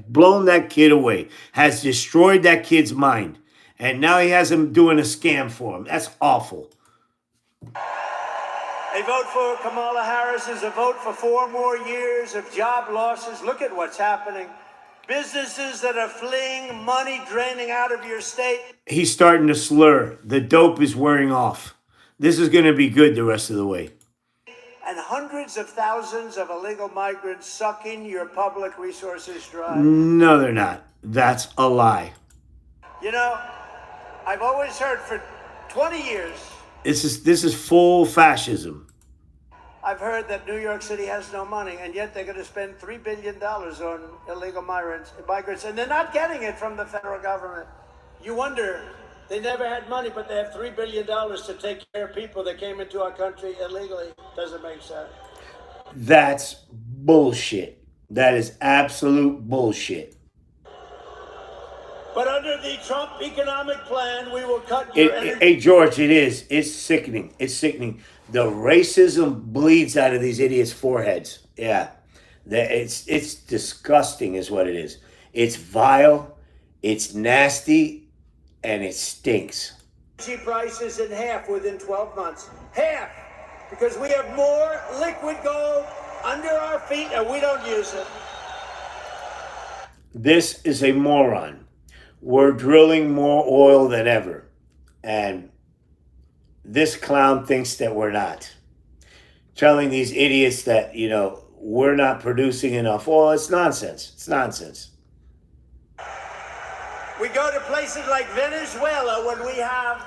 blown that kid away, has destroyed that kid's mind. And now he has him doing a scam for him. That's awful. A vote for Kamala Harris is a vote for 4 more years of job losses. Look at what's happening. Businesses that are fleeing, money draining out of your state. He's starting to slur. The dope is wearing off. This is going to be good the rest of the way. And hundreds of thousands of illegal migrants sucking your public resources dry. No, they're not. That's a lie. You know, I've always heard for 20 years. This is full fascism. I've heard that New York City has no money, and yet they're going to spend $3 billion on illegal migrants, and they're not getting it from the federal government. You wonder, they never had money, but they have $3 billion to take care of people that came into our country illegally. Doesn't make sense. That's bullshit. That is absolute bullshit. But under the Trump economic plan, we will cut your energy. Hey, George, it is. It's sickening. It's sickening. The racism bleeds out of these idiots' foreheads. Yeah. It's disgusting is what it is. It's vile, it's nasty, and it stinks. Energy prices in half within 12 months. Half! Because we have more liquid gold under our feet and we don't use it. This is a moron. We're drilling more oil than ever. And this clown thinks that we're not. Telling these idiots that, we're not producing enough oil. It's nonsense. It's nonsense. We go to places like Venezuela when we have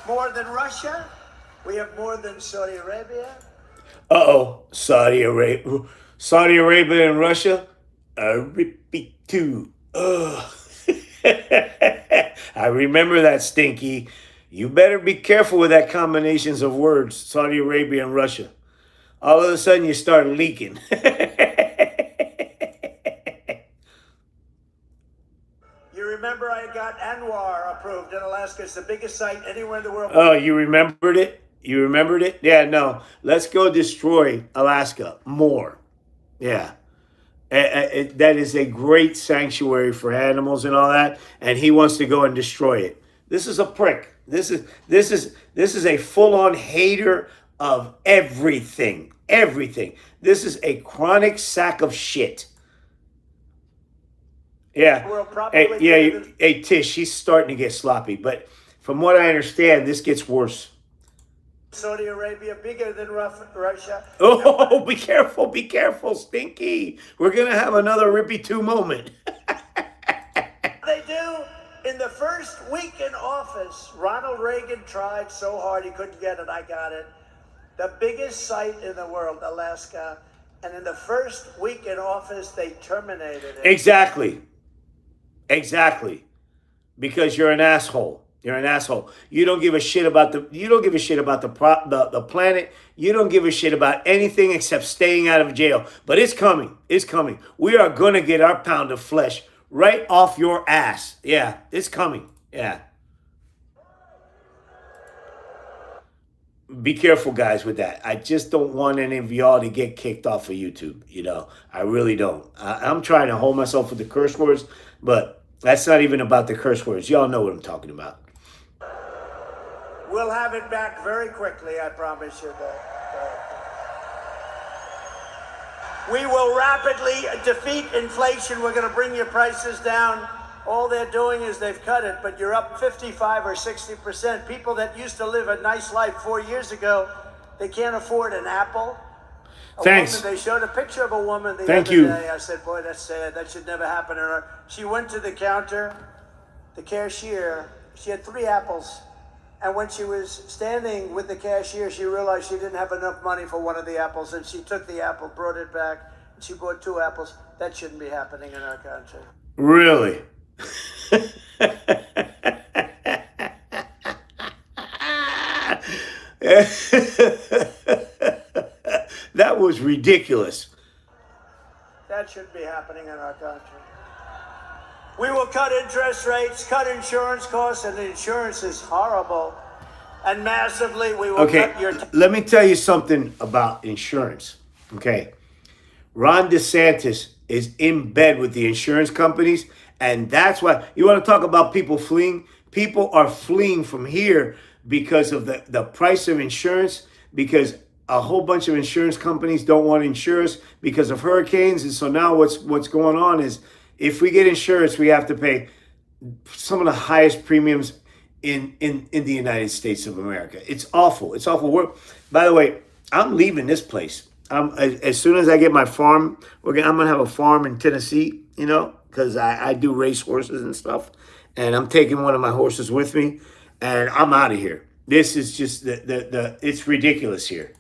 more than Russia. We have more than Saudi Arabia. Uh-oh. Saudi Arabia and Russia are rippy too. Ugh. I remember that, Stinky. You better be careful with that combinations of words, Saudi Arabia and Russia. All of a sudden you start leaking. You remember I got Anwar approved in Alaska. It's the biggest site anywhere in the world. Oh, you remembered it? You remembered it? Yeah, no. Let's go destroy Alaska more. Yeah. That is a great sanctuary for animals and all that, and he wants to go and destroy it. This is a prick. This is a full-on hater of everything. Everything. This is a chronic sack of shit. Yeah. Hey, Tish, she's starting to get sloppy, but from what I understand, this gets worse. Saudi Arabia bigger than Russia. Oh, be careful, Stinky. We're going to have another Rippy 2 moment. They do. In the first week in office, Ronald Reagan tried so hard he couldn't get it. I got it. The biggest site in the world, Alaska. And in the first week in office, they terminated it. Exactly. Because you're an asshole. You're an asshole. You don't give a shit about the planet. You don't give a shit about anything except staying out of jail. But it's coming. It's coming. We are going to get our pound of flesh right off your ass. Yeah, it's coming. Yeah. Be careful, guys, with that. I just don't want any of y'all to get kicked off of YouTube. I really don't. I'm trying to hold myself with the curse words, but that's not even about the curse words. Y'all know what I'm talking about. We'll have it back very quickly, I promise you that. We will rapidly defeat inflation. We're going to bring your prices down. All they're doing is they've cut it, but you're up 55 or 60%. People that used to live a nice life 4 years ago, they can't afford an apple. Thanks. They showed a picture of a woman the Thank other you. day. I said, boy, that's sad. That should never happen to her. She went to the counter, the cashier. She had 3 apples. And when she was standing with the cashier, she realized she didn't have enough money for one of the apples. And she took the apple, brought it back, and she bought 2 apples. That shouldn't be happening in our country. Really? That was ridiculous. That shouldn't be happening in our country. We will cut interest rates, cut insurance costs, and the insurance is horrible. And massively, we will cut your... Let me tell you something about insurance, okay? Ron DeSantis is in bed with the insurance companies, and that's why... You want to talk about people fleeing? People are fleeing from here because of the price of insurance, because a whole bunch of insurance companies don't want to insure us because of hurricanes. And so now what's going on is if we get insurance, we have to pay some of the highest premiums in the United States of America. It's awful. It's awful. By the way, I'm leaving this place. As soon as I get my farm, I'm going to have a farm in Tennessee, because I do race horses and stuff. And I'm taking one of my horses with me, and I'm out of here. This is just it's ridiculous here.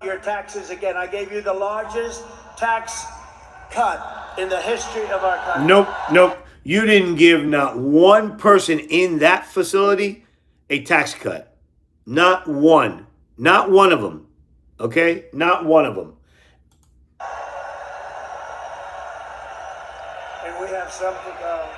Your taxes again. I gave you the largest tax cut in the history of our country. Nope. You didn't give not one person in that facility a tax cut. Not one. Not one of them. Okay? Not one of them. And we have have some to go.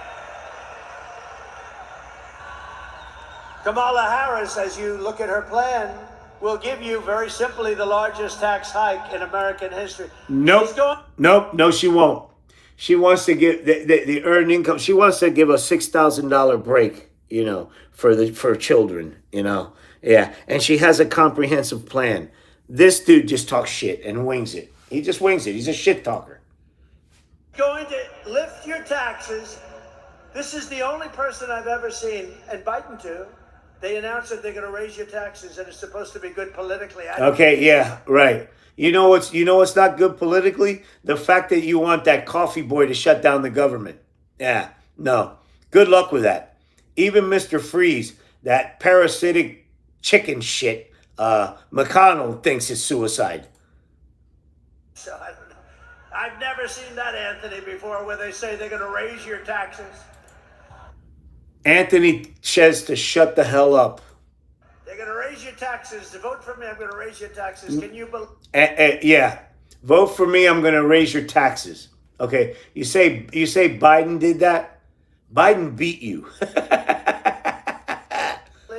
Kamala Harris, as you look at her plan, will give you, very simply, the largest tax hike in American history. Nope. Nope. No, she won't. She wants to give the earned income. She wants to give a $6,000 break, for children, Yeah. And she has a comprehensive plan. This dude just talks shit and wings it. He just wings it. He's a shit talker. Going to lift your taxes. This is the only person I've ever seen, and Biden too. They announced that they're going to raise your taxes, and it's supposed to be good politically. Okay, yeah, right. You know what's not good politically? The fact that you want that coffee boy to shut down the government. Yeah, no. Good luck with that. Even Mr. Freeze, that parasitic chicken shit, McConnell thinks it's suicide. So I don't know. I've never seen that, Anthony, before, where they say they're going to raise your taxes. Anthony says to shut the hell up. They're going to raise your taxes. To vote for me, I'm going to raise your taxes. Can you believe? Yeah. Vote for me, I'm going to raise your taxes. Okay. You say Biden did that? Biden beat you. Believe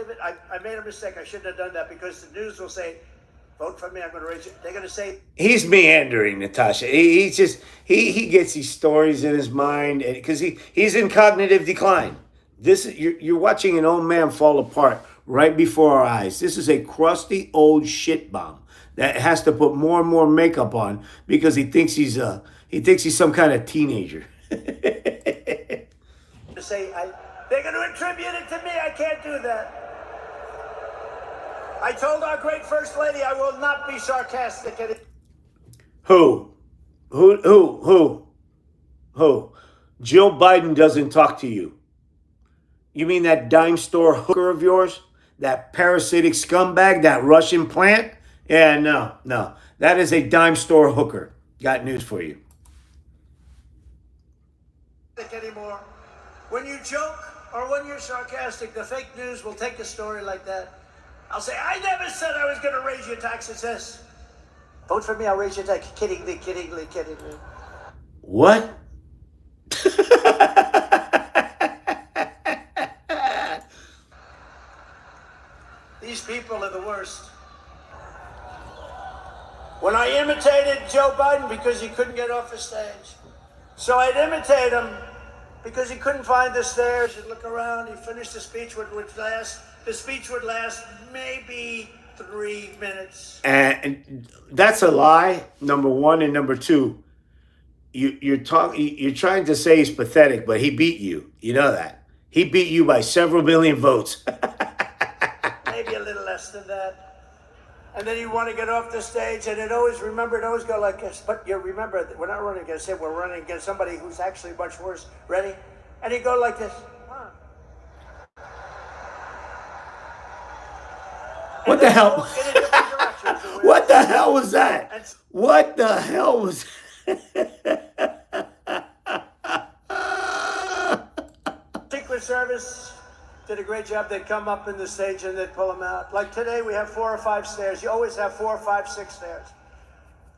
it. I made a mistake. I shouldn't have done that, because the news will say, vote for me, I'm going to raise it. They're going to say... He's meandering, Natasha. He gets these stories in his mind because he's in cognitive decline. You're watching an old man fall apart right before our eyes. This is a crusty old shit bomb that has to put more and more makeup on because he thinks he's some kind of teenager. They're going to attribute it to me. I can't do that. I told our great First Lady I will not be sarcastic. Who? Jill Biden doesn't talk to you. You mean that dime store hooker of yours? That parasitic scumbag? That Russian plant? Yeah, no. That is a dime store hooker. Got news for you. Anymore. When you joke or when you're sarcastic, the fake news will take a story like that. I'll say, I never said I was going to raise your taxes. Yes. Vote for me, I'll raise your taxes. Kiddingly. What? These people are the worst. When I imitated Joe Biden because he couldn't get off the stage. So I'd imitate him because he couldn't find the stairs. He'd look around, he'd finish the speech, the speech would last maybe 3 minutes. And that's a lie, number one. And number two, you're trying to say he's pathetic, but he beat you. You know that. He beat you by several million votes. Maybe a little less than that. And then you want to get off the stage, and it always go like this. But you remember, we're not running against him. We're running against somebody who's actually much worse. Ready? And he'd go like this. What the hell? What the hell was that? What the hell was Secret Service did a great job. They'd come up in the stage and they'd pull them out. Like today, we have 4 or 5 stairs. You always have 4, 5, 6 stairs.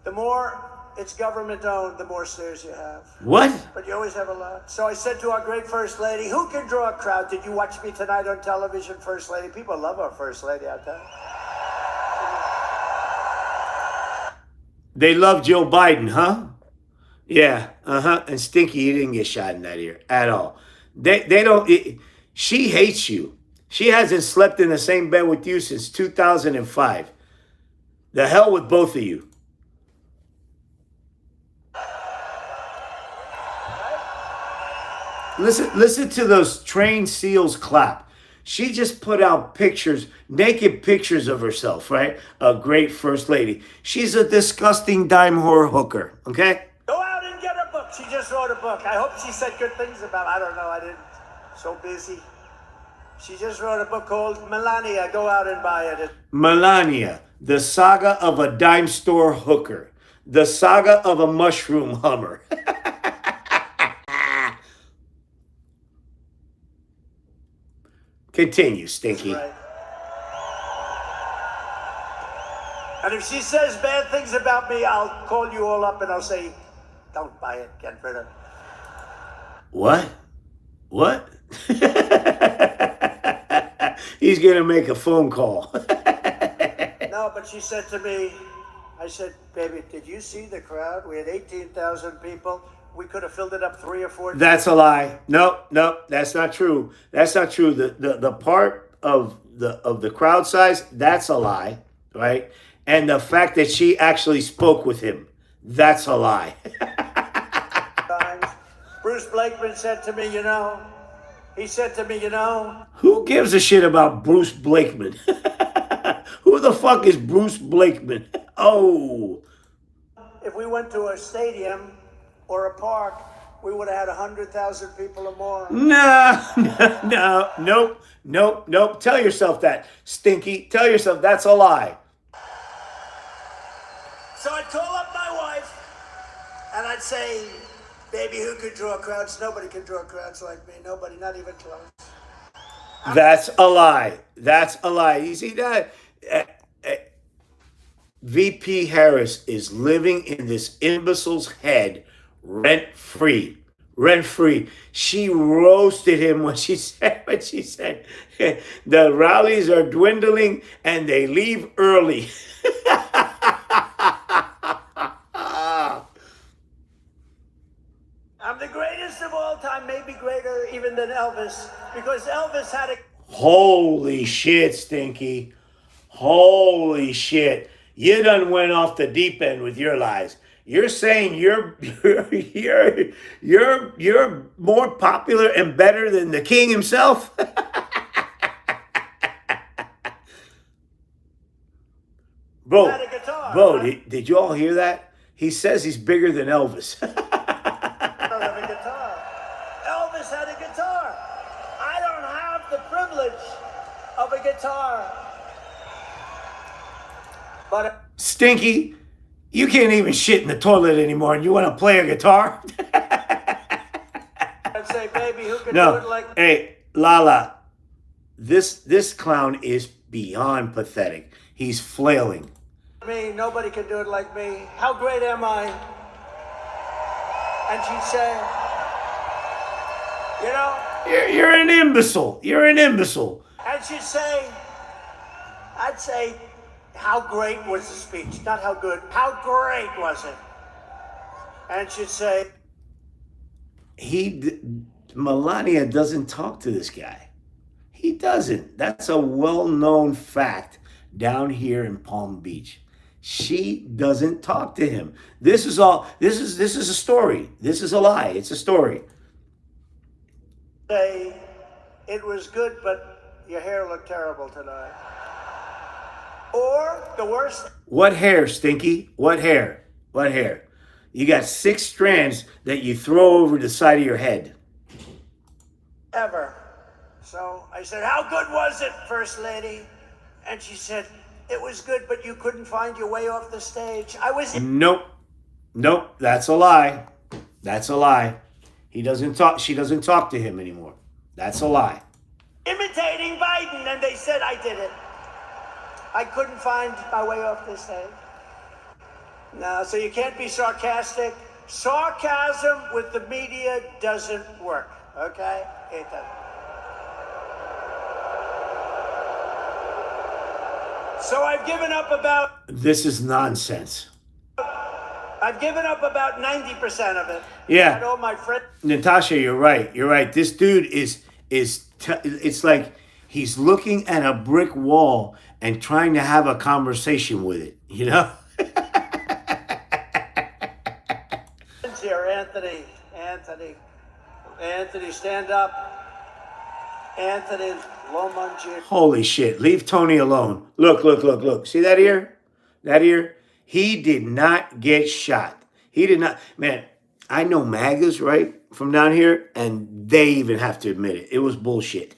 The more it's government-owned, the more stairs you have. What? But you always have a lot. So I said to our great First Lady, who can draw a crowd? Did you watch me tonight on television, First Lady? People love our First Lady out there. They love Joe Biden, huh? Yeah, And Stinky, he didn't get shot in that ear at all. They don't... She hates you. She hasn't slept in the same bed with you since 2005. The hell with both of you. Listen to those trained SEALs clap. She just put out pictures, naked pictures of herself, right? A great First Lady. She's a disgusting dime whore hooker, okay? Go out and get a book. She just wrote a book. I hope she said good things about it. I don't know. I didn't. So busy. She just wrote a book called Melania. Go out and buy it. Melania, the saga of a dime store hooker. The saga of a mushroom hummer. Continue, Stinky. Right. And if she says bad things about me, I'll call you all up and I'll say, don't buy it, get rid of it. What? What? He's going to make a phone call. No, but she said to me, I said, baby, did you see the crowd? We had 18,000 people. We could have filled it up 3 or 4 times. That's a lie. No, that's not true. That's not true. The part of the crowd size, that's a lie, right? And the fact that she actually spoke with him, that's a lie. Bruce Blakeman said to me, he said to me, Who gives a shit about Bruce Blakeman? Who the fuck is Bruce Blakeman? Oh. If we went to a stadium or a park, we would have had 100,000 people or more. Nope. Tell yourself that, Stinky. Tell yourself that's a lie. So I'd call up my wife and I'd say, baby, who could draw crowds? Nobody can draw crowds like me. Nobody, not even close. That's a lie. That's a lie. You see that? VP Harris is living in this imbecile's head rent-free. Rent-free. She roasted him when she said the rallies are dwindling and they leave early. I'm the greatest of all time, maybe greater even than Elvis, because Elvis had a... Holy shit, Stinky. Holy shit. You done went off the deep end with your lies. You're saying you're more popular and better than the king himself? Bro, had a guitar, bro, right? did you all hear that? He says he's bigger than Elvis. I don't have a guitar. Elvis had a guitar. I don't have the privilege of a guitar. But Stinky, you can't even shit in the toilet anymore and you want to play a guitar? I'd say, baby, who can do No, it like... hey, Lala, this clown is beyond pathetic. He's flailing. me? Nobody can do it like me. How great am I? And she'd say, You're an imbecile. You're an imbecile. and she'd say, I'd say, how great was the speech? Not how good. How great was it? And she'd say, Melania doesn't talk to this guy. He doesn't. That's a well-known fact down here in Palm Beach. She doesn't talk to him. This is a story. This is a lie. It's a story. say, it was good, but your hair looked terrible tonight. Or the worst. What hair, Stinky? What hair? What hair? You got 6 strands that you throw over the side of your head. Ever. So I said, how good was it, First Lady? And she said, it was good, but you couldn't find your way off the stage. I was... Nope. That's a lie. That's a lie. He doesn't talk. She doesn't talk to him anymore. That's a lie. imitating Biden, and they said I did it. I couldn't find my way off the stage. No, so you can't be sarcastic. Sarcasm with the media doesn't work, okay? It doesn't. So I've given up about... This is nonsense. I've given up about 90% of it. Yeah. I know my friend... Natasha, you're right. You're right. This dude it's like he's looking at a brick wall and trying to have a conversation with it, you know? Here, Anthony, stand up. Anthony Lomanji. Holy shit. Leave Tony alone. Look. See that ear? That ear? He did not get shot. He did not. Man, I know MAGAs, right? From down here, and they even have to admit it. It was bullshit.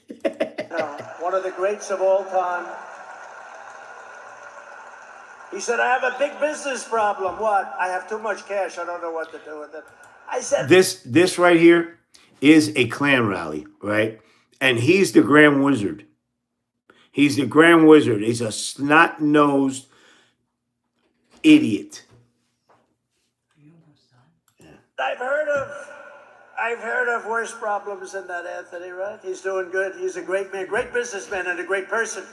One of the greats of all time. He said, I have a big business problem. What? I have too much cash. I don't know what to do with it. I said... This right here is a Klan rally, right? And he's the Grand Wizard. He's the Grand Wizard. He's a snot-nosed I've heard of worse problems than that, Anthony, right? He's doing good. He's a great man, great businessman, and a great person.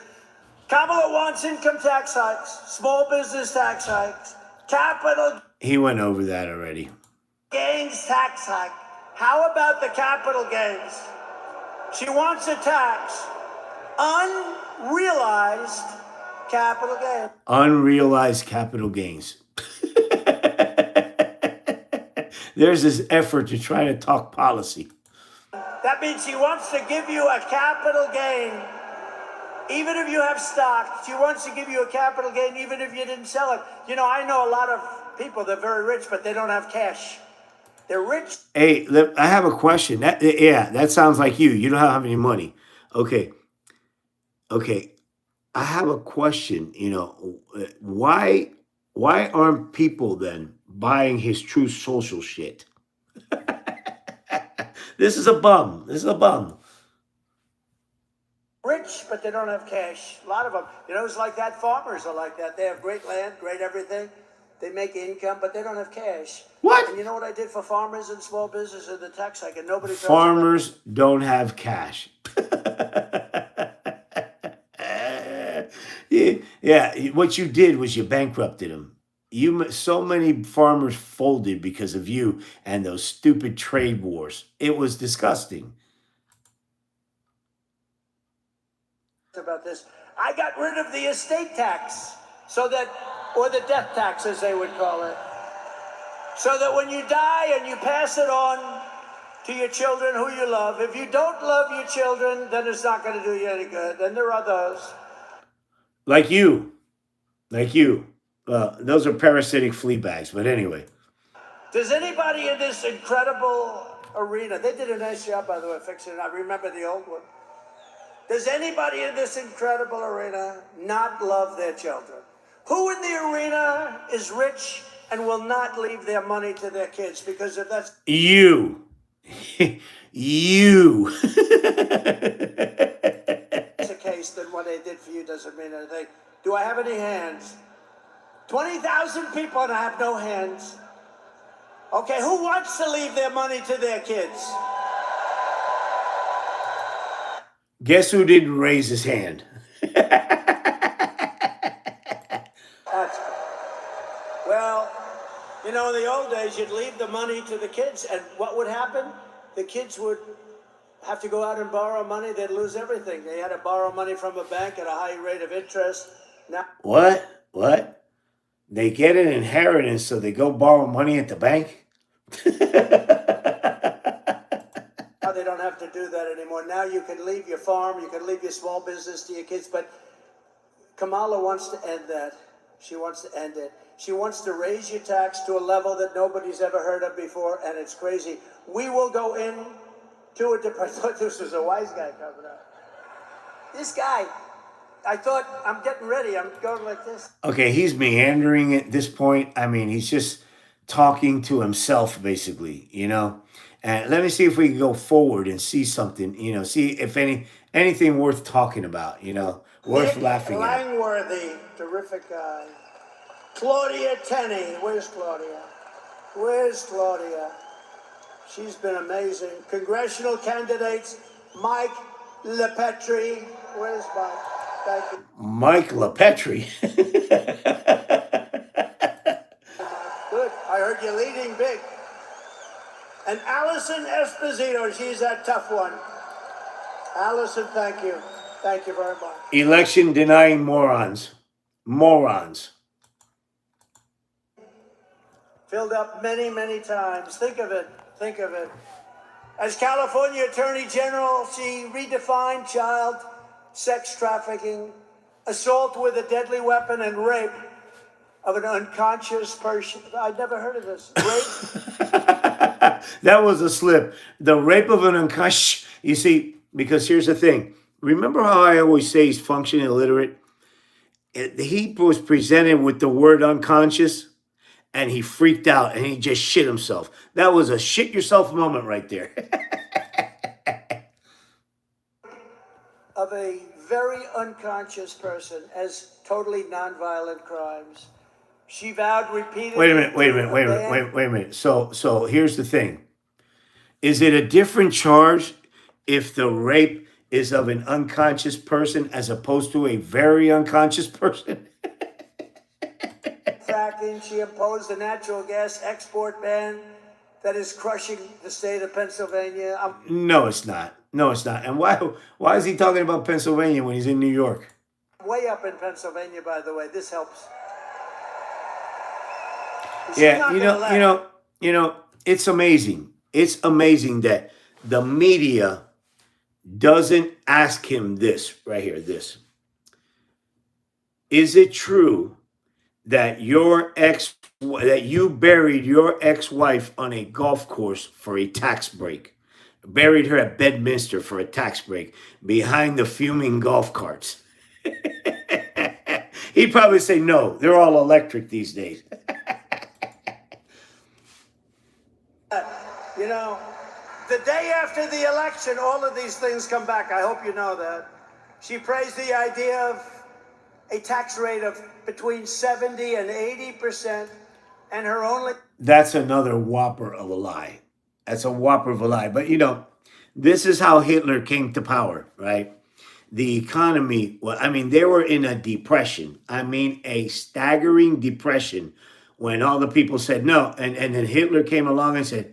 Kamala wants income tax hikes, small business tax hikes, capital He went over that already. gains tax hike. How about the capital gains? She wants a tax, unrealized capital gains. Unrealized capital gains. There's this effort to try to talk policy. That means she wants to give you a capital gain. Even if you have stock, she wants to give you a capital gain even if you didn't sell it. You know, I know a lot of people, they're very rich, but they don't have cash. They're rich. Hey, I have a question. That sounds like you. You don't have any money. Okay. I have a question. Why aren't people then buying his True Social shit? This is a bum. Rich, but they don't have cash. A lot of them. You know, it's like that. Farmers are like that. They have great land, great everything. They make income, but they don't have cash. What? And you know what I did for farmers and small business in the tax hike? And nobody. Farmers don't have cash. Yeah. What you did was you bankrupted them. So many farmers folded because of you and those stupid trade wars. It was disgusting. About this, I got rid of the estate tax, or the death tax, as they would call it, so that when you die and you pass it on to your children who you love, if you don't love your children, then it's not going to do you any good. Then there are those. Like you. Those are parasitic flea bags, but anyway. Does anybody in this incredible arena, they did a nice job, by the way, fixing it. I remember the old one. Does anybody in this incredible arena not love their children? Who in the arena is rich and will not leave their money to their kids? Because if that's you. the case, then what they did for you doesn't mean anything. Do I have any hands? 20,000 people and I have no hands. Okay, who wants to leave their money to their kids? Guess who didn't raise his hand? Well, you know, in the old days, you'd leave the money to the kids, and what would happen? The kids would have to go out and borrow money. They'd lose everything. They had to borrow money from a bank at a high rate of interest. Now, What? They get an inheritance, so they go borrow money at the bank? now they don't have to do that anymore. Now you can leave your farm, you can leave your small business to your kids, but Kamala wants to end that. She wants to end it. She wants to raise your tax to a level that nobody's ever heard of before, and it's crazy. We will go in to it. I thought this was a wise guy coming up. This guy, I thought, I'm getting ready. I'm going like this. Okay, he's meandering at this point. I mean, he's just talking to himself, basically, And let me see if we can go forward and see something, see if anything worth talking about, worth Nick laughing at. Langworthy, terrific guy. Claudia Tenney. Where's Claudia? She's been amazing. Congressional candidates, Mike LePetri. Where's Mike? Thank you. Mike LePetri. Good. I heard you're leading big. And Allison Esposito. She's a tough one. Allison, thank you. Thank you very much. Election denying morons. Filled up many, many times. Think of it. As California Attorney General, she redefined child sex trafficking, assault with a deadly weapon, and rape of an unconscious person. I'd never heard of this. Rape? That was a slip. The rape of an unconscious. You see, because here's the thing. Remember how I always say he's functionally illiterate? He was presented with the word unconscious, and he freaked out, and he just shit himself. That was a shit yourself moment right there. Of a very unconscious person as totally nonviolent crimes. She vowed repeatedly. Wait a minute. So here's the thing. Is it a different charge if the rape is of an unconscious person as opposed to a very unconscious person? Fracking, she imposed a natural gas export ban that is crushing the state of Pennsylvania. No, it's not. No, it's not. And why is he talking about Pennsylvania when he's in New York? Way up in Pennsylvania, by the way. This helps. Yeah, it's amazing. It's amazing that the media doesn't ask him this right here. This. Is it true that you buried your ex-wife on a golf course for a tax break? Buried her at Bedminster for a tax break behind the fuming golf carts. He'd probably say no. They're all electric these days. You know, the day after the election, all of these things come back. I hope you know that. She praised the idea of a tax rate of between 70 and 80%, and her only... That's another whopper of a lie. That's a whopper of a lie. But, this is how Hitler came to power, right? The economy, well, I mean, they were in a depression. I mean, a staggering depression when all the people said no. And then Hitler came along and said,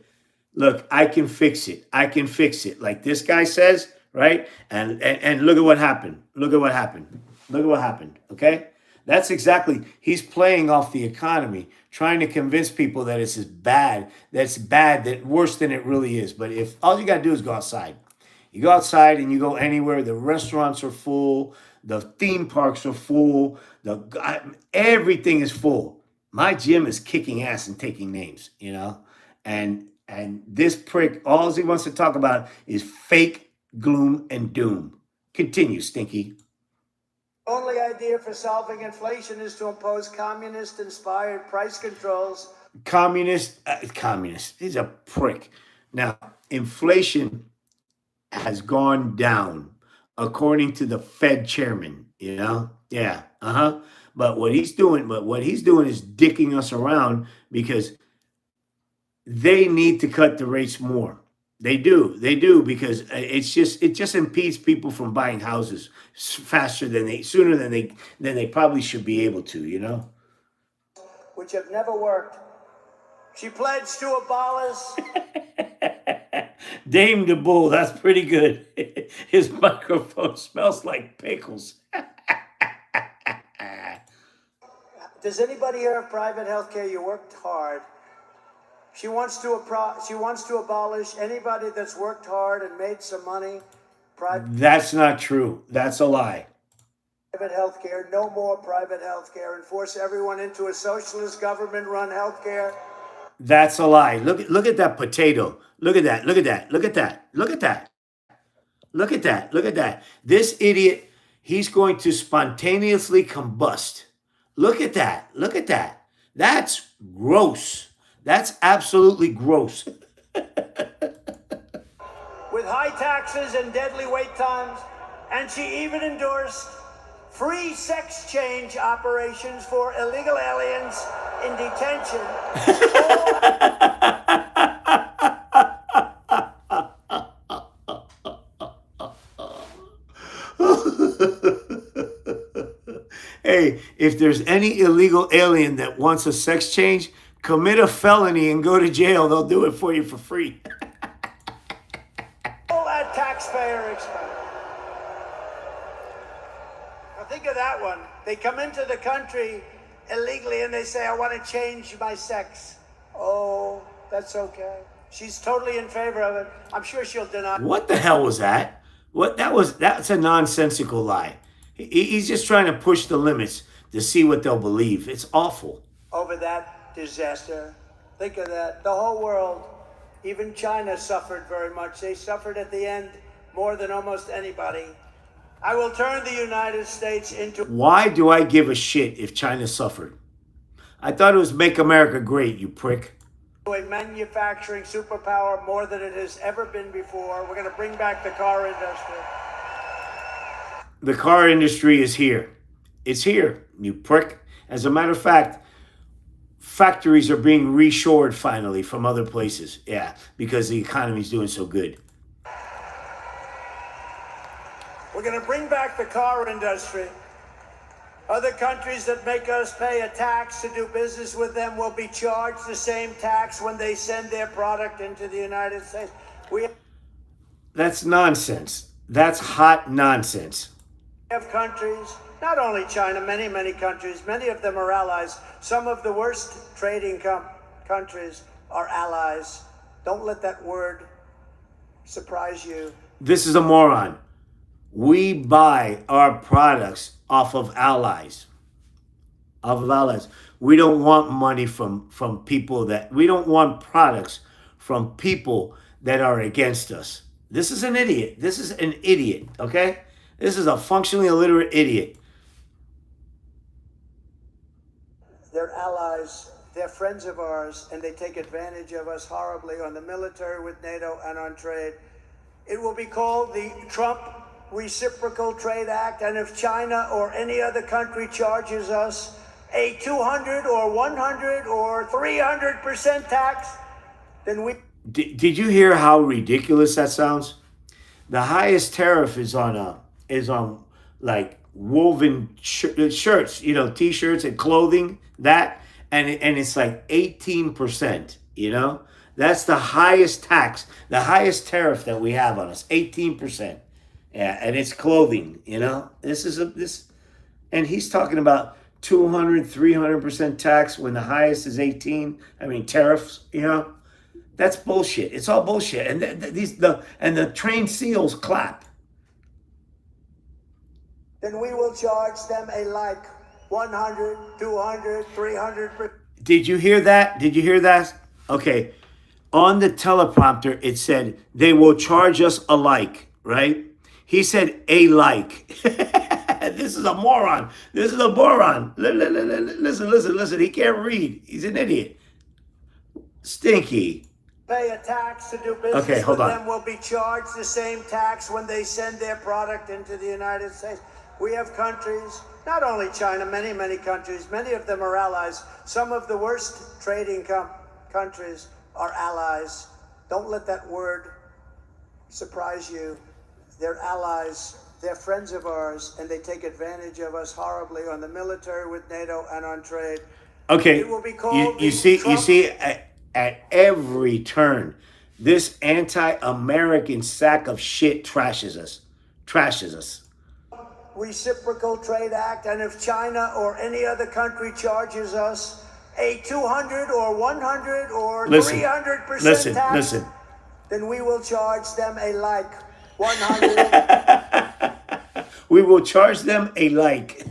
look, I can fix it. I can fix it. Like this guy says, right? And look at what happened. Look at what happened. Look at what happened, okay? That's exactly, he's playing off the economy, trying to convince people that it's bad, that worse than it really is. But if all you got to do is go outside, you go outside and you go anywhere, the restaurants are full, the theme parks are full, everything is full. My gym is kicking ass and taking names, and this prick, all he wants to talk about is fake gloom and doom. Continue, Stinky. Only idea for solving inflation is to impose communist-inspired price controls. Communist. He's a prick. Now, inflation has gone down, according to the Fed chairman. Yeah. But what he's doing is dicking us around because they need to cut the rates more. They do because it just impedes people from buying houses sooner than they probably should be able to, Which have never worked. She pledged to abolish. Dame the Bull, that's pretty good. His microphone smells like pickles. Does anybody here have private health care? You worked hard. She wants to abolish anybody that's worked hard and made some money. That's not true. That's a lie. Private health care, no more private health care, and force everyone into a socialist government-run health care. That's a lie. Look at that potato. Look at that. This idiot, he's going to spontaneously combust. Look at that. That's gross. That's absolutely gross. With high taxes and deadly wait times, and she even endorsed free sex change operations for illegal aliens in detention. Hey, if there's any illegal alien that wants a sex change, commit a felony and go to jail. They'll do it for you for free. All at taxpayer expense. Now think of that one. They come into the country illegally and they say, I want to change my sex. Oh, that's okay. She's totally in favor of it. I'm sure she'll deny. What the hell was that? That's a nonsensical lie. He's just trying to push the limits to see what they'll believe. It's awful. Over that disaster. Think of that. The whole world, even China, suffered very much. They suffered at the end more than almost anybody. I will turn the United States into... Why do I give a shit if China suffered? I thought it was Make America Great, you prick. A manufacturing superpower more than it has ever been before. We're going to bring back the car industry. The car industry is here. It's here, you prick. As a matter of fact, factories are being reshored finally from other places. Yeah, because the economy's doing so good. We're going to bring back the car industry. Other countries that make us pay a tax to do business with them will be charged the same tax when they send their product into the United States. That's nonsense. That's hot nonsense. We have countries, not only China, many countries, many of them are allies. Some of the worst trading countries are allies. Don't let that word surprise you. This is a moron. We buy our products off of allies. We don't want money from people we don't want products from people that are against us. This is an idiot. This is an idiot, okay? This is a functionally illiterate idiot. They're allies. They're friends of ours, and they take advantage of us horribly on the military with NATO and on trade. It will be called the Trump Reciprocal Trade Act, and if China or any other country charges us a 200 or 100 or 300% tax, then we... Did you hear how ridiculous that sounds? The highest tariff is on like woven shirts, t-shirts and clothing, and it's like 18%, That's the highest tax, the highest tariff that we have on us, 18%. Yeah, and it's clothing, and he's talking about 200, 300% tax when the highest is 18. I mean, tariffs, That's bullshit. It's all bullshit. And the trained seals clap. Then we will charge them a like 100, 200, 300%. Did you hear that? Did you hear that? Okay. On the teleprompter, it said they will charge us alike, right? He said a like. This is a moron. This is a moron. Listen. He can't read. He's an idiot. Stinky. Pay a tax to do business with them will be charged the same tax when they send their product into the United States. We have countries, not only China, many countries, many of them are allies. Some of the worst trading countries are allies. Don't let that word surprise you. They're allies. They're friends of ours, and they take advantage of us horribly on the military with NATO and on trade. Okay, it will be called you see, at every turn, this anti-American sack of shit trashes us. Reciprocal Trade Act, and if China or any other country charges us a 200 or 100 or 300% tax, then we will charge them a like 100. We will charge them a like.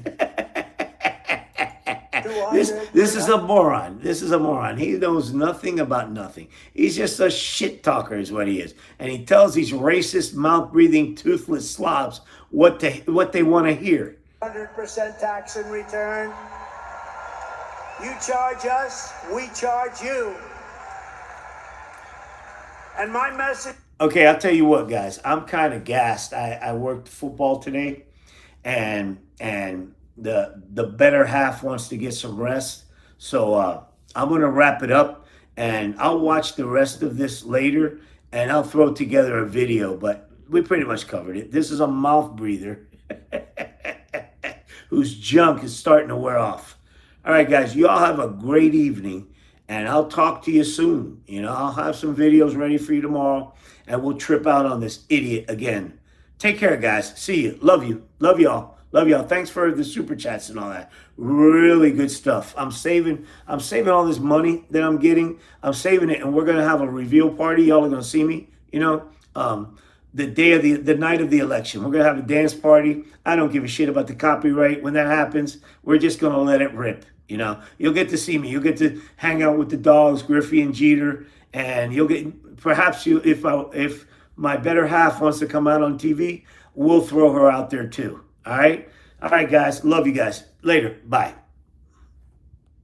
This is a moron. This is a moron. He knows nothing about nothing. He's just a shit talker is what he is. And he tells these racist, mouth-breathing, toothless slobs what they want to hear. 100% tax in return. You charge us, we charge you. And my message... Okay, I'll tell you what, guys. I'm kind of gassed. I worked football today, and the better half wants to get some rest. So I'm going to wrap it up, and I'll watch the rest of this later, and I'll throw together a video. But we pretty much covered it. This is a mouth breather whose junk is starting to wear off. All right, guys, you all have a great evening, and I'll talk to you soon. I'll have some videos ready for you tomorrow, and we'll trip out on this idiot again. Take care, guys. See you. Love you. Love y'all. Love y'all. Thanks for the super chats and all that. Really good stuff. I'm saving all this money that I'm getting. I'm saving it, and we're gonna have a reveal party. Y'all are gonna see me. The day of the night of the election. We're gonna have a dance party. I don't give a shit about the copyright. When that happens, we're just gonna let it rip. You'll get to see me. You'll get to hang out with the dogs, Griffey and Jeter, and you'll get perhaps if my better half wants to come out on TV, we'll throw her out there too. All right, guys. Love you guys. Later. Bye.